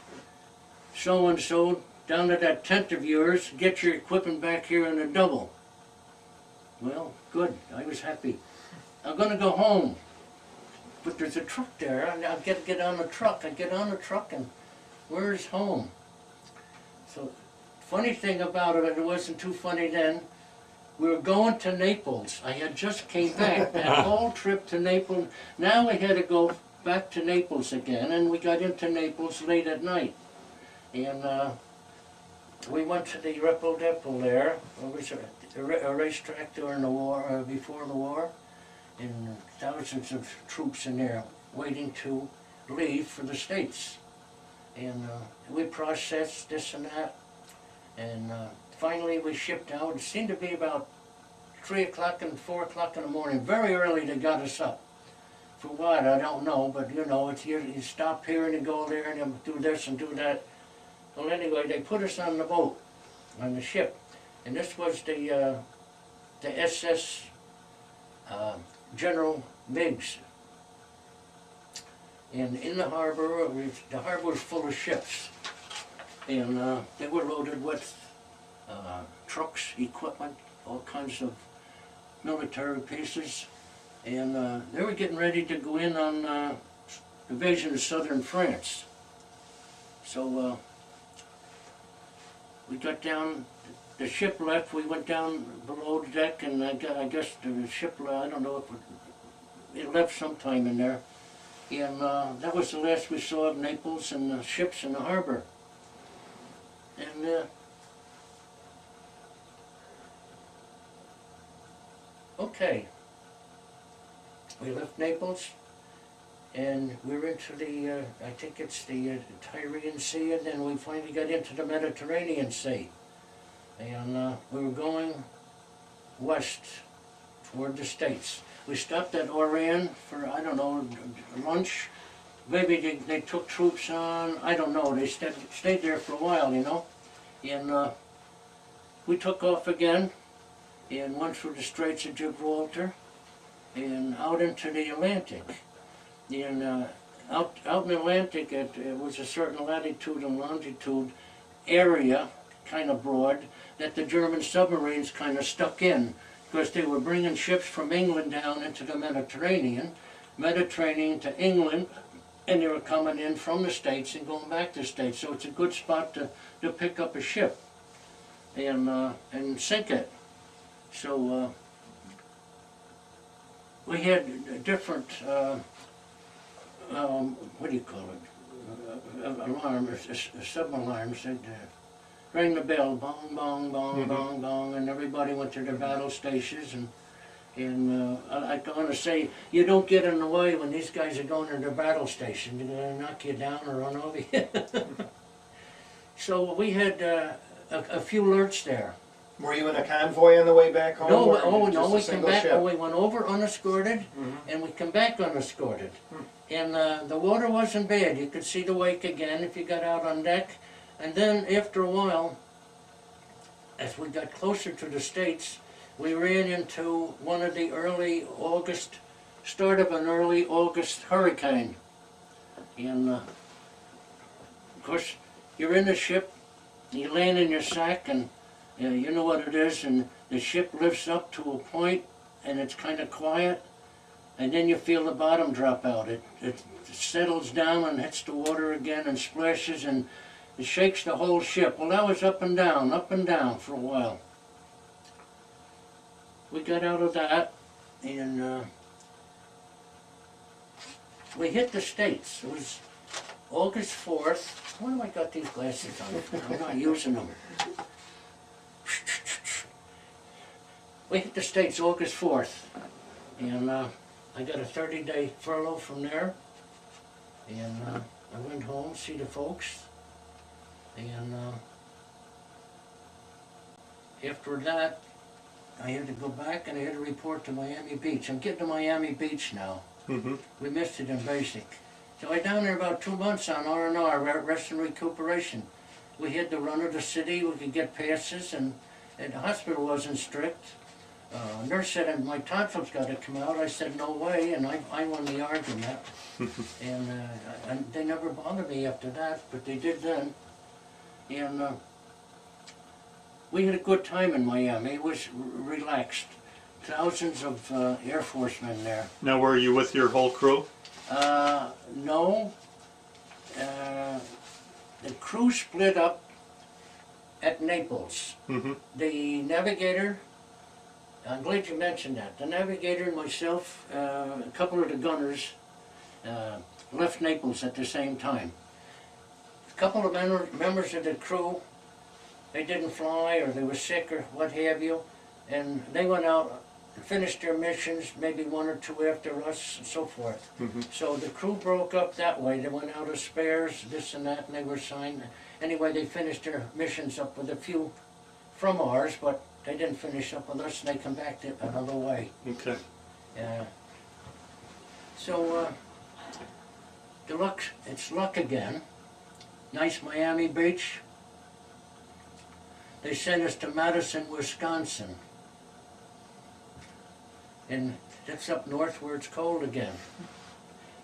so-and-so down to that tent of yours, get your equipment back here in a double. Well, good. I was happy. I'm going to go home. But there's a truck there. I've got to get on the truck. I get on the truck, and where's home? So, funny thing about it wasn't too funny then. We were going to Naples. I had just came back, that whole trip to Naples. Now we had to go back to Naples again, and we got into Naples late at night. And we went to the Repo Depot there. It was a racetrack during the war, before the war, and thousands of troops in there waiting to leave for the States. And we processed this and that, and finally we shipped out. It seemed to be about 3 o'clock and 4 o'clock in the morning. Very early they got us up. For what, I don't know, but you know, it's you stop here and you go there and you do this and do that. Well, anyway, they put us on the boat, on the ship, and this was the SS General Meigs. And in the harbor was full of ships, and they were loaded with trucks, equipment, all kinds of military pieces, and they were getting ready to go in on invasion of southern France. So we got down, the ship left, we went down below the deck, and I guess the ship, I don't know if it left sometime in there. And that was the last we saw of Naples and the ships in the harbor. And okay, we left Naples, and we were into the, I think it's the Tyrrhenian Sea, and then we finally got into the Mediterranean Sea. And we were going west toward the States. We stopped at Oran for, I don't know, lunch. Maybe they took troops on, I don't know. They stayed there for a while, you know. And we took off again and went through the Straits of Gibraltar and out into the Atlantic. And out in the Atlantic, it was a certain latitude and longitude area, kind of broad, that the German submarines kind of stuck in, because they were bringing ships from England down into the Mediterranean to England, and they were coming in from the States and going back to the States. So it's a good spot to pick up a ship and sink it. So we had different, what do you call it, alarms, sub-alarms that rang the bell, bong, bong, bong, bong, bong, and everybody went to their battle stations. And I want to say, you don't get in the way when these guys are going to their battle station. They're going to knock you down or run over you. So we had a few alerts there. Were you in a convoy on the way back home? No, or no, we just a came single back, ship? we went over unescorted, and we come back unescorted. And the water wasn't bad. You could see the wake again if you got out on deck. And then after a while, as we got closer to the States, we ran into one of the start of an early August hurricane. And of course, you're in the ship, you land in your sack, and you know what it is, and the ship lifts up to a point, and it's kind of quiet, and then you feel the bottom drop out. It settles down and hits the water again and splashes, and it shakes the whole ship. Well, that was up and down for a while. We got out of that, and we hit the States. It was August 4th. Why do I got these glasses on? I'm not using them. We hit the States August 4th, and I got a 30-day furlough from there, and I went home, see the folks. And after that, I had to go back and I had to report to Miami Beach. I'm getting to Miami Beach now. We missed it in basic. So I down there about 2 months on R&R, rest and recuperation. We had the run of the city, we could get passes, and the hospital wasn't strict. Nurse said, my tonsils got to come out. I said, no way, and I won the argument. And they never bothered me after that, but they did then. And we had a good time in Miami. It was relaxed. Thousands of Air Forcemen there. Now, were you with your whole crew? No. The crew split up at Naples. The navigator, I'm glad you mentioned that. The navigator and myself, a couple of the gunners, left Naples at the same time. A couple of members of the crew, they didn't fly or they were sick or what have you, and they went out finished their missions, maybe one or two after us, and so forth. Mhm. So the crew broke up that way. They went out of spares, this and that, and they were signed. Anyway, they finished their missions up with a few from ours, but they didn't finish up with us, and they come back another way. Okay. So, it's luck again. Nice Miami Beach. They sent us to Madison, Wisconsin. And that's up north where it's cold again.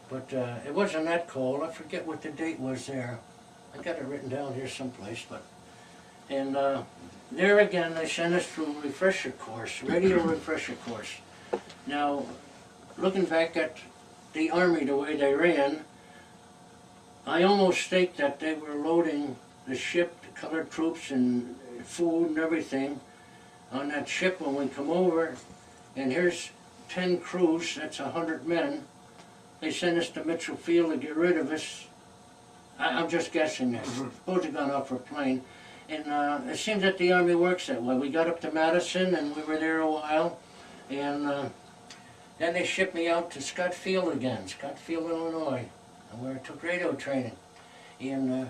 But it wasn't that cold. I forget what the date was there. I got it written down here someplace. And there again, they sent us through a refresher course, radio refresher course. Now, looking back at the Army, the way they ran, I almost think that they were loading the ship, the colored troops and food and everything on that ship when we come over. And here's 10 crews, that's 100 men. They sent us to Mitchell Field to get rid of us. I'm just guessing this. Suppose they got off our plane. And it seems that the Army works that way. We got up to Madison and we were there a while. And then they shipped me out to Scott Field again, Scott Field, Illinois, where I took radio training. And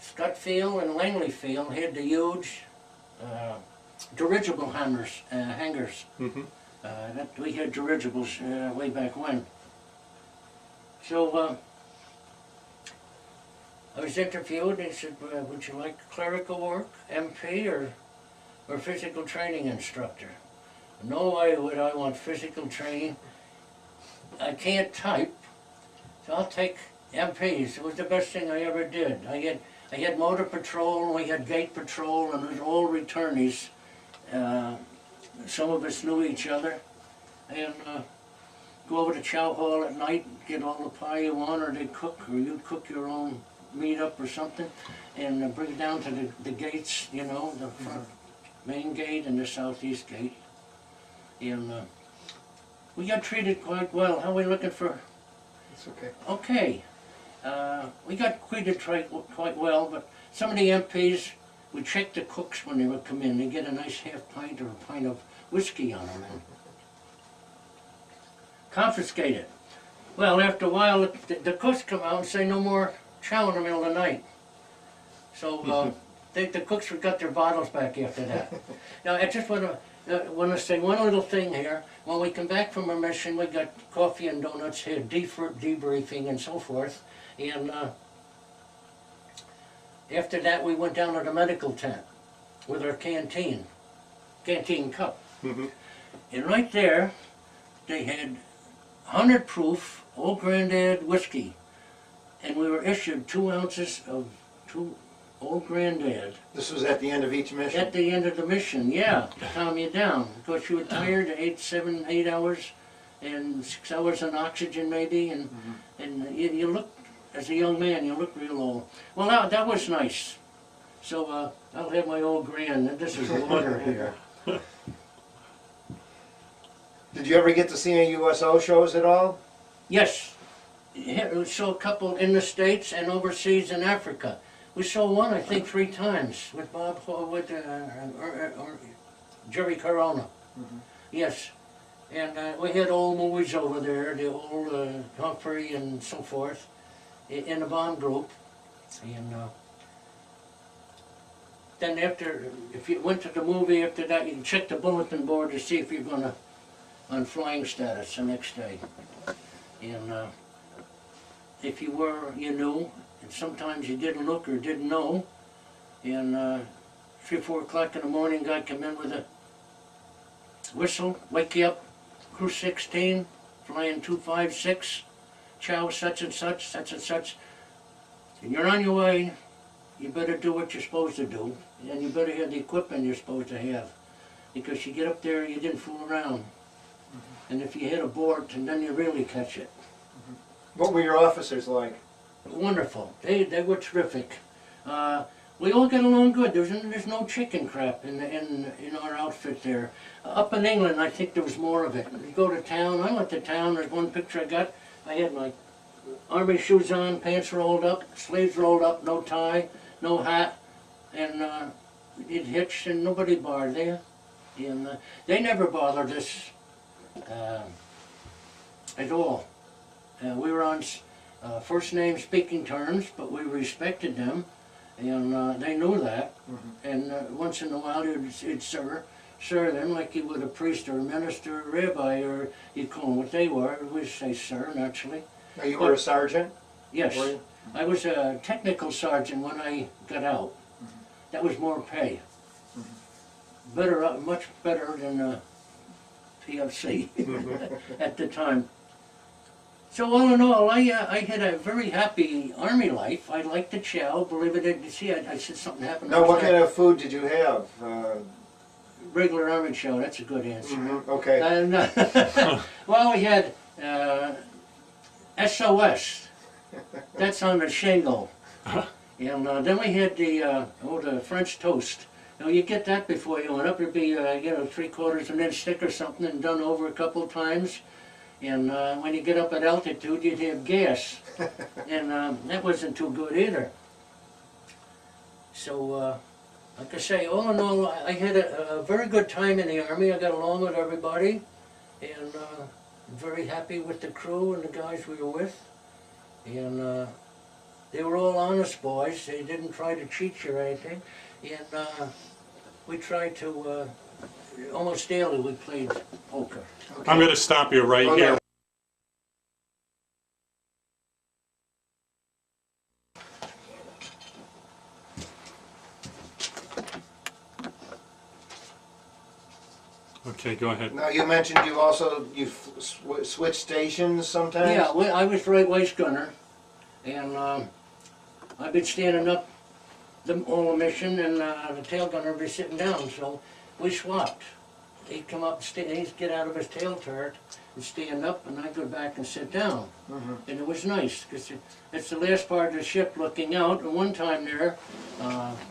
Scott Field and Langley Field had the huge dirigible hangars. Mm-hmm. That we had dirigibles way back when. So I was interviewed. They said, "Would you like clerical work, MP, or physical training instructor?" No way would I want physical training. I can't type, so I'll take MPs. It was the best thing I ever did. I had motor patrol, we had gate patrol, and it was all returnees. Some of us knew each other, and go over to chow hall at night, get all the pie you want, or they'd cook, or you'd cook your own meat up or something, and bring it down to the gates, you know, the front main gate and the southeast gate. And we got treated quite well. How are we looking for? It's okay. Okay. We got treated quite well, but some of the MPs, we checked the cooks when they would come in. They get a nice half pint or a pint of whiskey on them and confiscate it. Well, after a while, the cooks come out and say no more chow in the middle of the night. So the cooks got their bottles back after that. Now, I just want to say one little thing here. When we come back from our mission, we got coffee and donuts, had debriefing and so forth. And after that, we went down to the medical tent with our canteen cup. Mm-hmm. And right there, they had 100 proof Old Grandad whiskey. And we were issued 2 ounces of Old Grandad. This was at the end of each mission? At the end of the mission, yeah, to calm you down. Because you were tired, 8 hours, and 6 hours on oxygen maybe, and you look, as a young man, you look real old. Well, that was nice. So I'll have my Old Grand, and this is water here. Did you ever get to see any USO shows at all? Yes, we saw a couple in the States and overseas in Africa. We saw one, I think, 3 times with Jerry Corona. Mm-hmm. Yes, and we had old movies over there, the old Humphrey and so forth, in the bomb group. And then if you went to the movie after that, you can check the bulletin board to see if you're going to on flying status the next day. And if you were, you knew. And sometimes you didn't look or didn't know. And 3 or 4 o'clock in the morning, guy come in with a whistle, wake you up, crew 16, flying 256, chow such and such, such and such. And you're on your way, you better do what you're supposed to do. And you better have the equipment you're supposed to have. Because you get up there, you didn't fool around. And if you hit a board, and then you really catch it. What were your officers like? Wonderful. They were terrific. We all get along good. There's no chicken crap in our outfit there. Up in England, I think there was more of it. You go to town. I went to town. There's one picture I got. I had my army shoes on, pants rolled up, sleeves rolled up, no tie, no hat, and it hitched and nobody barred there. And they never bothered us at all. We were on first name speaking terms, but we respected them, and they knew that. And once in a while you'd sir them like you would a priest or a minister or a rabbi, or you'd call them what they were. We'd say sir, naturally. Now, you were a sergeant? Yes. Were you? I was a technical sergeant when I got out. That was more pay. Better, much better than PFC at the time. So all in all, I had a very happy Army life. I liked the chow, believe it or not. You see, I said something happened. Now, what kind of food did you have? Regular Army chow, that's a good answer. Okay. And, well, we had SOS. That's on the shingle. And then we had the French toast. Now you get that before you went up. It'd be 3/4 of an inch thick or something, and done over a couple of times. And when you get up at altitude, you'd have gas, and that wasn't too good either. So, like I say, all in all, I had a very good time in the Army. I got along with everybody, and very happy with the crew and the guys we were with. And they were all honest boys. They didn't try to cheat you or anything. And we tried to, almost daily we played poker. Okay. I'm going to stop you right Okay. here. Okay, go ahead. Now, you mentioned you switched stations sometimes? Yeah, I was right waist gunner, and I've been standing up all the mission, and the tail gunner would be sitting down, so we swapped. He'd come up, he'd get out of his tail turret and stand up, and I'd go back and sit down. And it was nice, because it's the last part of the ship looking out, and one time there,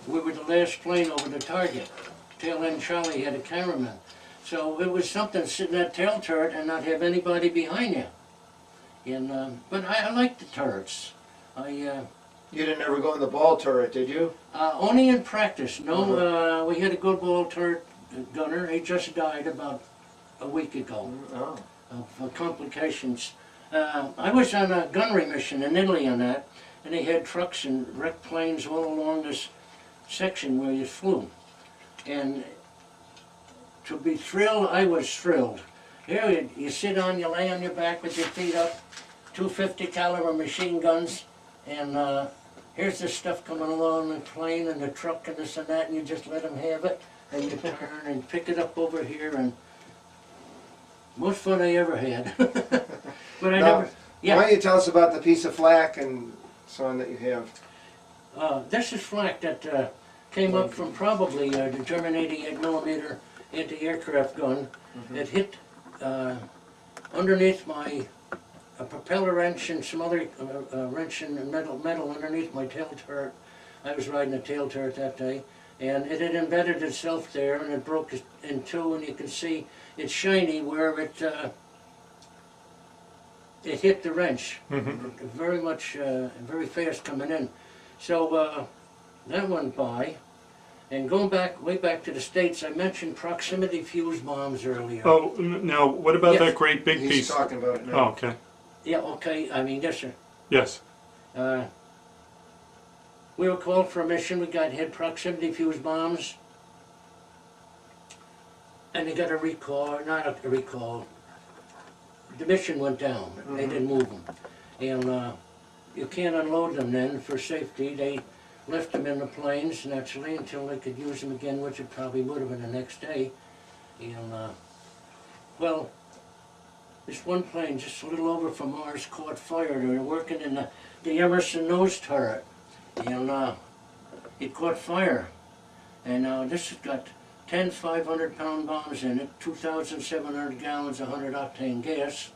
we were the last plane over the target. Tail end Charlie had a cameraman. So it was something sitting in that tail turret and not have anybody behind you. And but I liked the turrets. You didn't ever go in the ball turret, did you? Only in practice. No, we had a good ball turret gunner. He just died about a week ago of complications. I was on a gunnery mission in Italy on that, and they had trucks and wrecked planes all along this section where you flew. And to be thrilled, I was thrilled. Here you sit on, you lay on your back with your feet up, 250 caliber machine guns, and here's the stuff coming along the plane and the truck and this and that, and you just let them have it, and you turn and pick it up over here, and most fun I ever had. But I Now, never. Yeah. why don't you tell us about the piece of flak and so on that you have? This is flak that came up from probably the German 88mm anti-aircraft gun. It hit underneath my propeller wrench and some other wrench and metal underneath my tail turret. I was riding a tail turret that day, and it had embedded itself there, and it broke in two, and you can see it's shiny where it hit the wrench. Very much, very fast coming in. So that went by. And going back, way back to the States, I mentioned proximity fuse bombs earlier. Oh, now, what about Yes. that great big He's piece? talking about it now. Oh, okay. Yeah, okay, I mean, yes, sir. Yes. We were called for a mission. We got hit proximity fuse bombs. And they got a recall, not a recall. The mission went down. They didn't move them. And you can't unload them then for safety. They left them in the planes, naturally, until they could use them again, which it probably would have been the next day. And, well, this one plane, just a little over from Mars, caught fire. They were working in the Emerson nose turret, and it caught fire. And this has got 10 500-pound bombs in it, 2,700 gallons of 100-octane gas,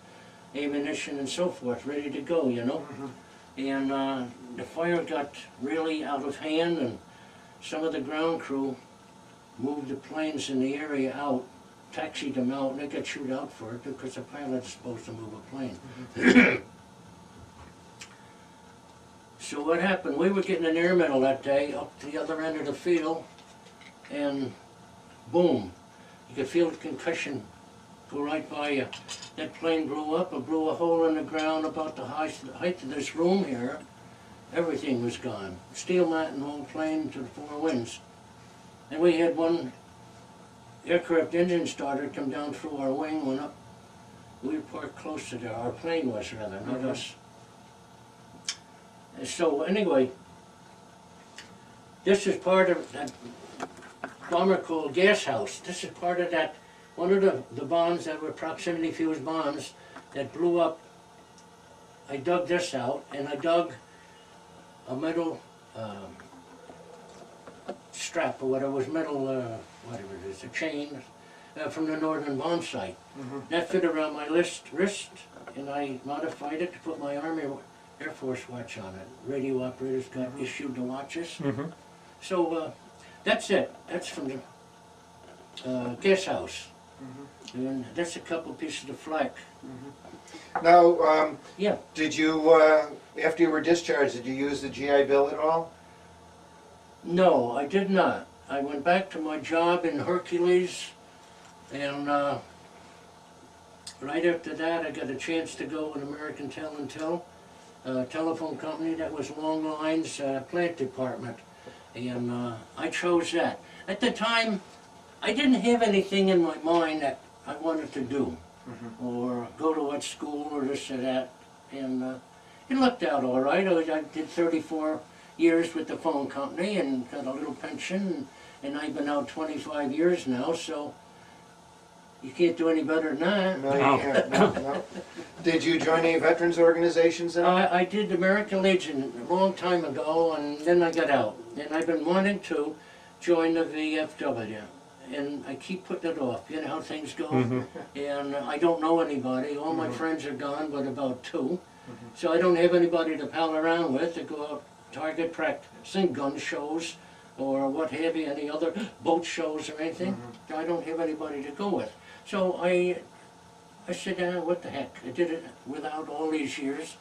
ammunition, and so forth, ready to go, you know. And the fire got really out of hand, and some of the ground crew moved the planes in the area out, taxied them out, and they got chewed out for it because the pilot's supposed to move a plane. So what happened, we were getting an air medal that day up to the other end of the field, and boom, You could feel the concussion go right by you. That plane blew up and blew a hole in the ground about the height of this room here. Everything was gone. Steel mat and whole plane to the four winds. And we had one aircraft engine starter come down through our wing, went up. We were parked close to there. Our plane was, rather, not us. And so anyway, this is part of that bomber called Gas House. This is part of that, one of the bombs that were proximity fuse bombs that blew up. I dug this out, and I dug a metal strap, or whatever, was metal, whatever it is, a chain from the northern bomb site. That fit around my wrist, and I modified it to put my Army Air Force watch on it. Radio operators got issued the watches. So that's it. That's from the Gas House. And that's a couple pieces of flak. Now, Yeah. did you, after you were discharged, did you use the GI Bill at all? No, I did not. I went back to my job in Hercules, and right after that I got a chance to go with American Tel, a telephone company that was long lines, plant department, and I chose that. At the time, I didn't have anything in my mind that I wanted to do, or go to what school or this or that, and it looked out all right. I did 34 years with the phone company and got a little pension, and I've been out 25 years now, so you can't do any better than that. No, you can't. No. Did you join any veterans organizations then? I did American Legion a long time ago, and then I got out. And I've been wanting to join the VFW, and I keep putting it off. You know how things go. And I don't know anybody. All my friends are gone, but about two. So I don't have anybody to pal around with to go out target practicing, gun shows, or what have you, any other boat shows or anything. I don't have anybody to go with. So I said, what the heck, I did it without all these years,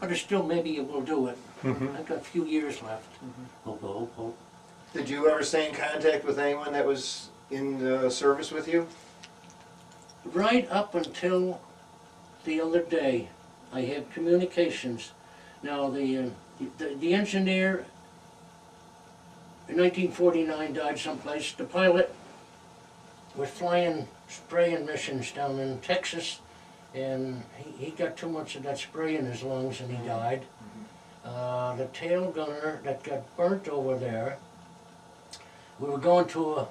but I still maybe it will do it. I've got a few years left. Hope. Did you ever stay in contact with anyone that was in service with you? Right up until the other day, I had communications. Now the engineer in 1949 died someplace. The pilot was flying spraying missions down in Texas, and he got too much of that spray in his lungs and he died. The tail gunner that got burnt over there, we were going to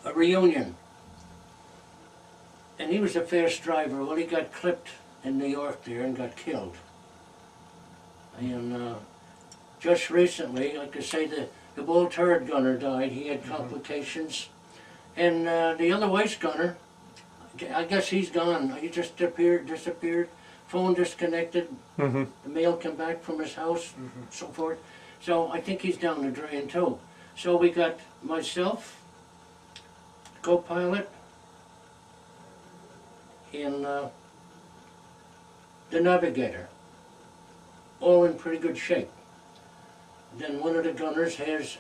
a reunion, and he was a fast driver. Well, he got clipped in New York there and got killed. And just recently, like I say, the bull turret gunner died. He had complications. And the other waist gunner, I guess he's gone. He just disappeared. Phone disconnected. The mail came back from his house, so forth. So I think he's down the drain too. So we got myself, co-pilot, and the navigator, all in pretty good shape. Then one of the gunners has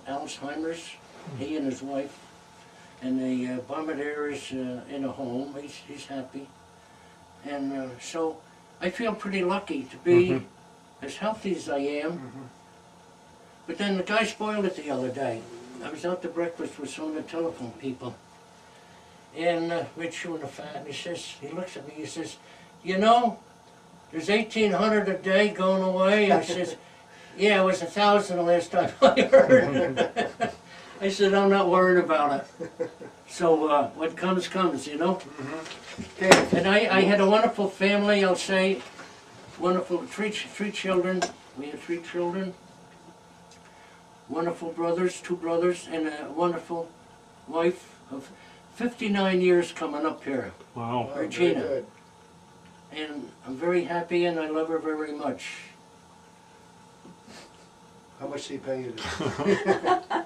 Alzheimer's, he and his wife, and the bombardier is in a home. He's happy, and so I feel pretty lucky to be as healthy as I am. But then the guy spoiled it the other day. I was out to breakfast with some of the telephone people, and we're chewing the fat, and he looks at me, he says, you know, there's 1,800 a day going away. I says, yeah, it was 1,000 the last time I heard. I said, I'm not worried about it. So what comes, comes, you know? And I had a wonderful family, I'll say, wonderful, three children. We had 3 children. Wonderful brothers, 2 brothers, and a wonderful wife of 59 years coming up here. Wow. Regina. Very good. And I'm very happy and I love her very much. How much do you pay you to?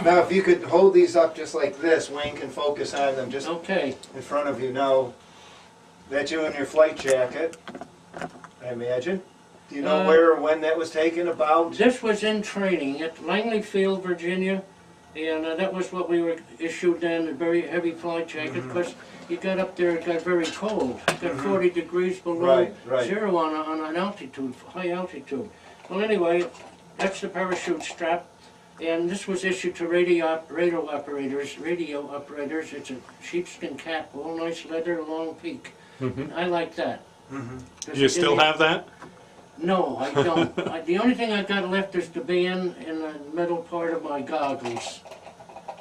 Now, if you could hold these up just like this, Wayne can focus on them just Okay. in front of you. Now, that's you in your flight jacket, I imagine. Do you know where or when that was taken, about? This was in training at Langley Field, Virginia, And that was what we were issued then, a very heavy flight jacket, because you got up there, it got very cold. It got 40 degrees below zero on an altitude, high altitude. Well, anyway, that's the parachute strap. And this was issued to radio operators. It's a sheepskin cap, all nice leather, long peak. I like that. Do you still have that? No, I don't. The only thing I got left is the band and the metal part of my goggles.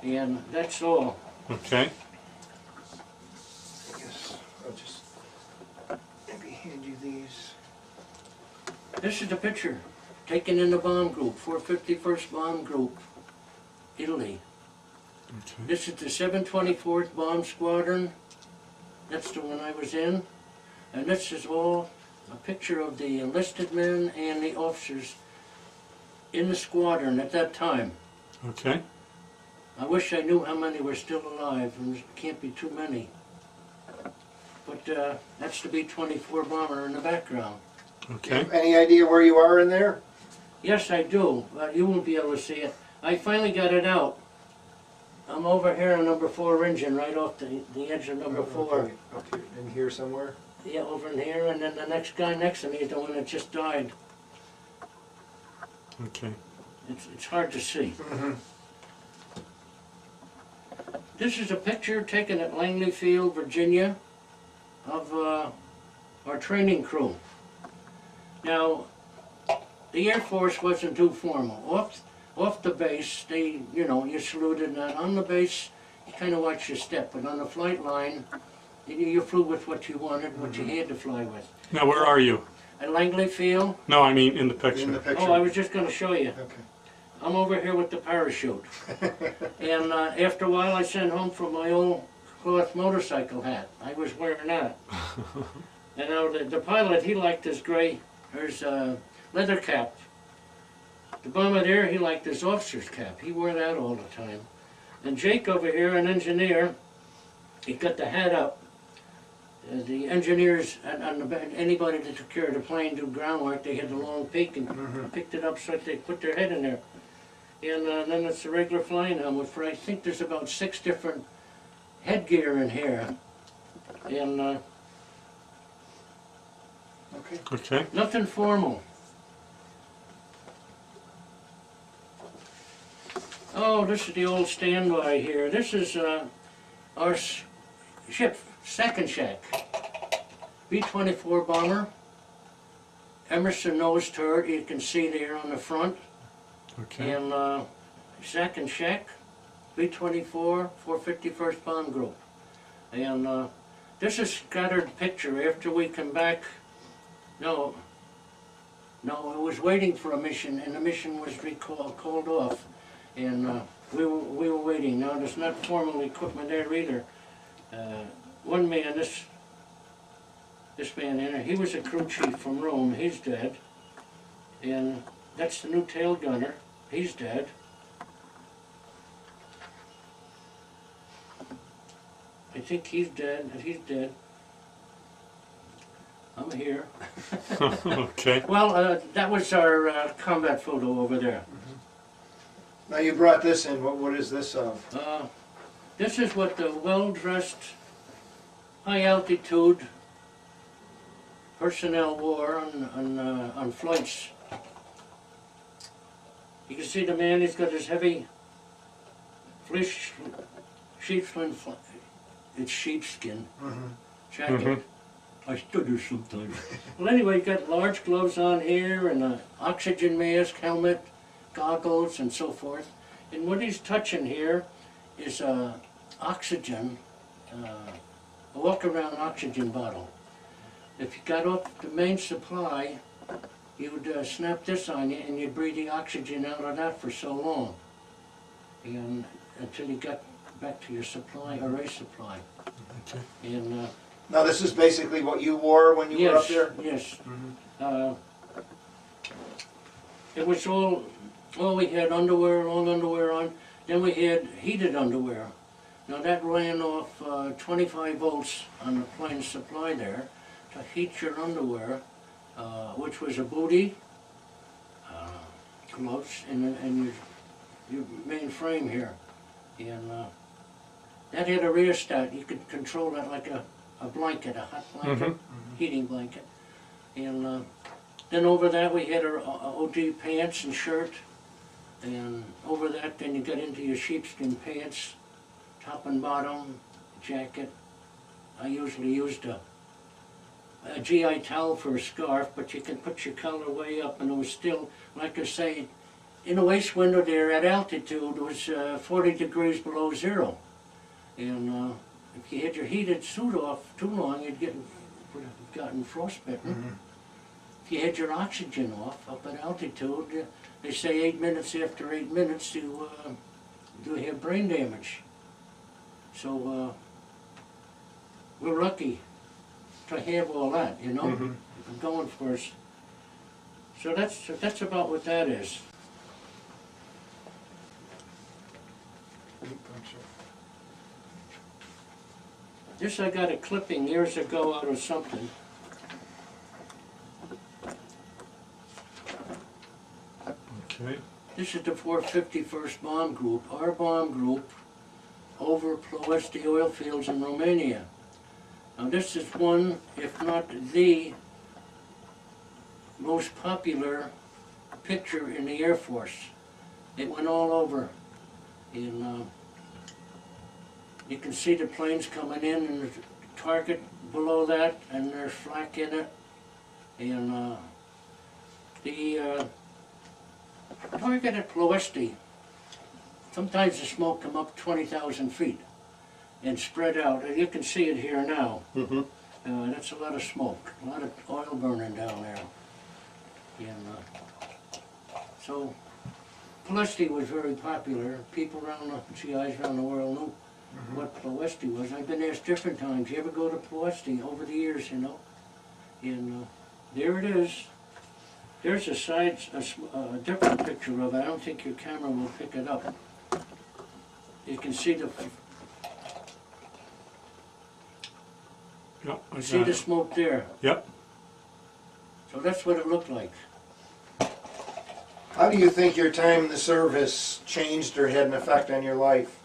And that's all. Okay. I guess I'll just maybe hand you these. This is the picture taken in the bomb group, 451st Bomb Group, Italy. Okay. This is the 724th Bomb Squadron. That's the one I was in. And this is all a picture of the enlisted men and the officers in the squadron at that time. Okay. I wish I knew how many were still alive, and there can't be too many. But that's the B-24 bomber in the background. Okay. Any idea where you are in there? Yes, I do, but you won't be able to see it. I finally got it out. I'm over here on number 4 engine, right off the edge of number 4. Okay. Up here, in here somewhere? Yeah, over in here, and then the next guy next to me is the one that just died. Okay. It's hard to see. This is a picture taken at Langley Field, Virginia, of our training crew. Now, the Air Force wasn't too formal. Off the base, you saluted, and on the base, you kind of watch your step, but on the flight line, you flew with what you wanted, what you had to fly with. Now, where are you? At Langley Field? No, I mean in the picture. In the picture. Oh, I was just going to show you. Okay. I'm over here with the parachute. And after a while, I sent home for my old cloth motorcycle hat. I was wearing that. And now the pilot, he liked his leather cap. The bombardier, he liked his officer's cap. He wore that all the time. And Jake over here, an engineer, he got the hat up. The engineers and anybody that took care of the plane do groundwork, they had the long peak and picked it up so that they put their head in there. And then it's a regular flying helmet for, I think there's about 6 different headgear in here. And Okay. nothing formal. Oh, this is the old standby here. This is our ship, second shack. B-24 bomber. Emerson nose turret, you can see there on the front. Okay. And second shack, B-24, 451st Bomb Group. And this is a scattered picture after we come back. No, it was waiting for a mission, and the mission was called off. And we were waiting. Now, there's not formal equipment there either. One man, this man in there, he was a crew chief from Rome. He's dead. And that's the new tail gunner. He's dead. I think he's dead. He's dead. I'm here. Okay. Well, that was our combat photo over there. Now you brought this in. What is this of? This is what the well-dressed, high-altitude personnel wore on flights. You can see the man, he's got his heavy fleece sheepskin, it's sheepskin jacket. I stutter sometimes. Well, anyway, you got large gloves on here and an oxygen mask, helmet, goggles, and so forth. And what he's touching here is oxygen, a walk-around oxygen bottle. If you got off the main supply, you would snap this on you and you'd breathe the oxygen out of that for so long. And until you got back to your supply, a race supply. Okay. And Now this is basically what you wore when you were up there? Yes. It was all we had underwear, long underwear on. Then we had heated underwear. Now that ran off 25 volts on the plane supply there to heat your underwear, which was a booty, gloves, and your main frame here. And that had a rheostat. You could control that like a blanket, a hot blanket, heating blanket. And then over that we had our OG pants and shirt. And over that then you got into your sheepskin pants, top and bottom, jacket. I usually used a GI towel for a scarf, but you can put your collar way up, and it was still, like I say, in the waist window there at altitude, it was 40 degrees below zero. And if you had your heated suit off too long, you'd gotten frostbitten. If you had your oxygen off up at altitude, they say 8 minutes after 8 minutes you have brain damage. So we're lucky to have all that, you know, going for us. So that's about what that is. This I got a clipping years ago out of something. Okay. This is the 451st Bomb Group, our bomb group over Ploesti oil fields in Romania. Now this is one, if not the most popular picture in the Air Force. It went all over. And you can see the planes coming in and there's a target below that and there's flak in it. And the target at Ploesti, sometimes the smoke come up 20,000 feet and spread out. And you can see it here now. That's a lot of smoke, a lot of oil burning down there. And so Ploesti was very popular. People around the GIs around the world knew what Ploesti was. I've been asked different times, you ever go to Ploesti over the years, you know? And there it is. There's a different picture of it. I don't think your camera will pick it up. You can see the Yep, I see got the it. smoke there. Yep. So that's what it looked like. How do you think your time in the service changed or had an effect on your life?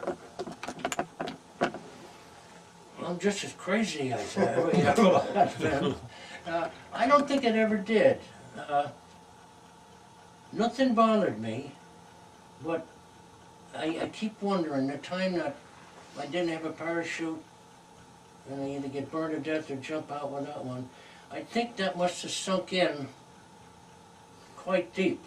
I'm just as crazy as I I don't think it ever did. Nothing bothered me, but I keep wondering the time that I didn't have a parachute and I either get burned to death or jump out without one. I think that must have sunk in quite deep.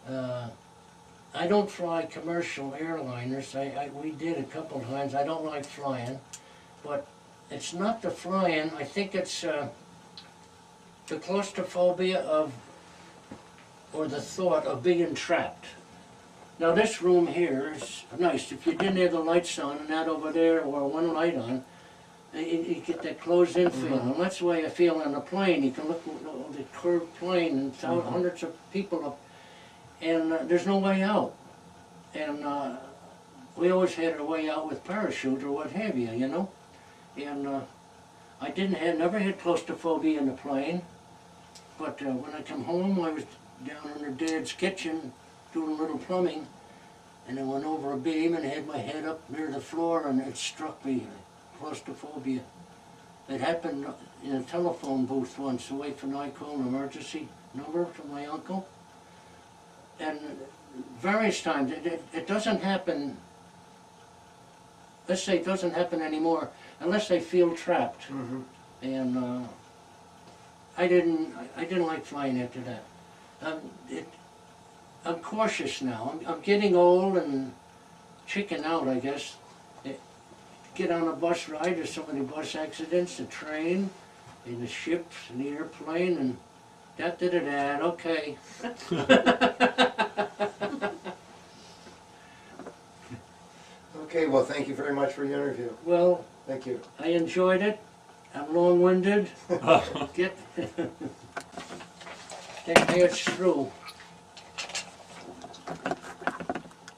I don't fly commercial airliners. We did a couple times. I don't like flying, but it's not the flying. I think it's the claustrophobia of, or the thought of being trapped. Now this room here is nice. If you didn't have the lights on and that over there or one light on, you get that closed-in feeling. And that's the way I feel on a plane. You can look at the curved plane and hundreds of people up, and there's no way out. And we always had our way out with parachute or what have you, you know. And I never had claustrophobia in the plane. But when I come home, I was down in her dad's kitchen doing a little plumbing, and I went over a beam and had my head up near the floor, and it struck me, claustrophobia. It happened in a telephone booth once, away from I called an emergency number from my uncle. And various times, it doesn't happen, let's say it doesn't happen anymore, unless I feel trapped. And I didn't like flying after that. I'm cautious now. I'm getting old and chicken out, I guess. Get on a bus ride, there's so many bus accidents, the train, and the ships, and the airplane, and that, okay. Okay, well, thank you very much for your interview. Well, Thank you. I enjoyed it. I'm long-winded. Get it's through.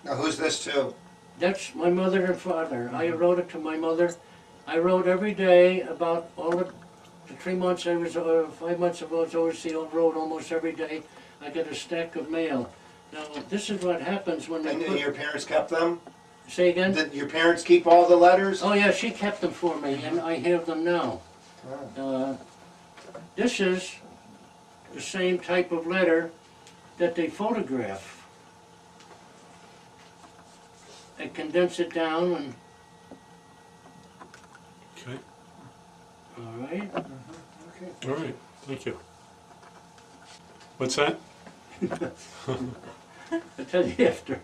Now, who's this to? That's my mother and father. I wrote it to my mother. I wrote every day about all the 3 months I was, 5 months I was overseas. I wrote almost every day. I got a stack of mail. Now, this is what happens when they And put... your parents kept them? Say again? Did your parents keep all the letters? Oh yeah, she kept them for me, and I have them now. This is the same type of letter that they photograph. I condense it down and, Okay. all right. All right. Thank you. What's that? I'll tell you after.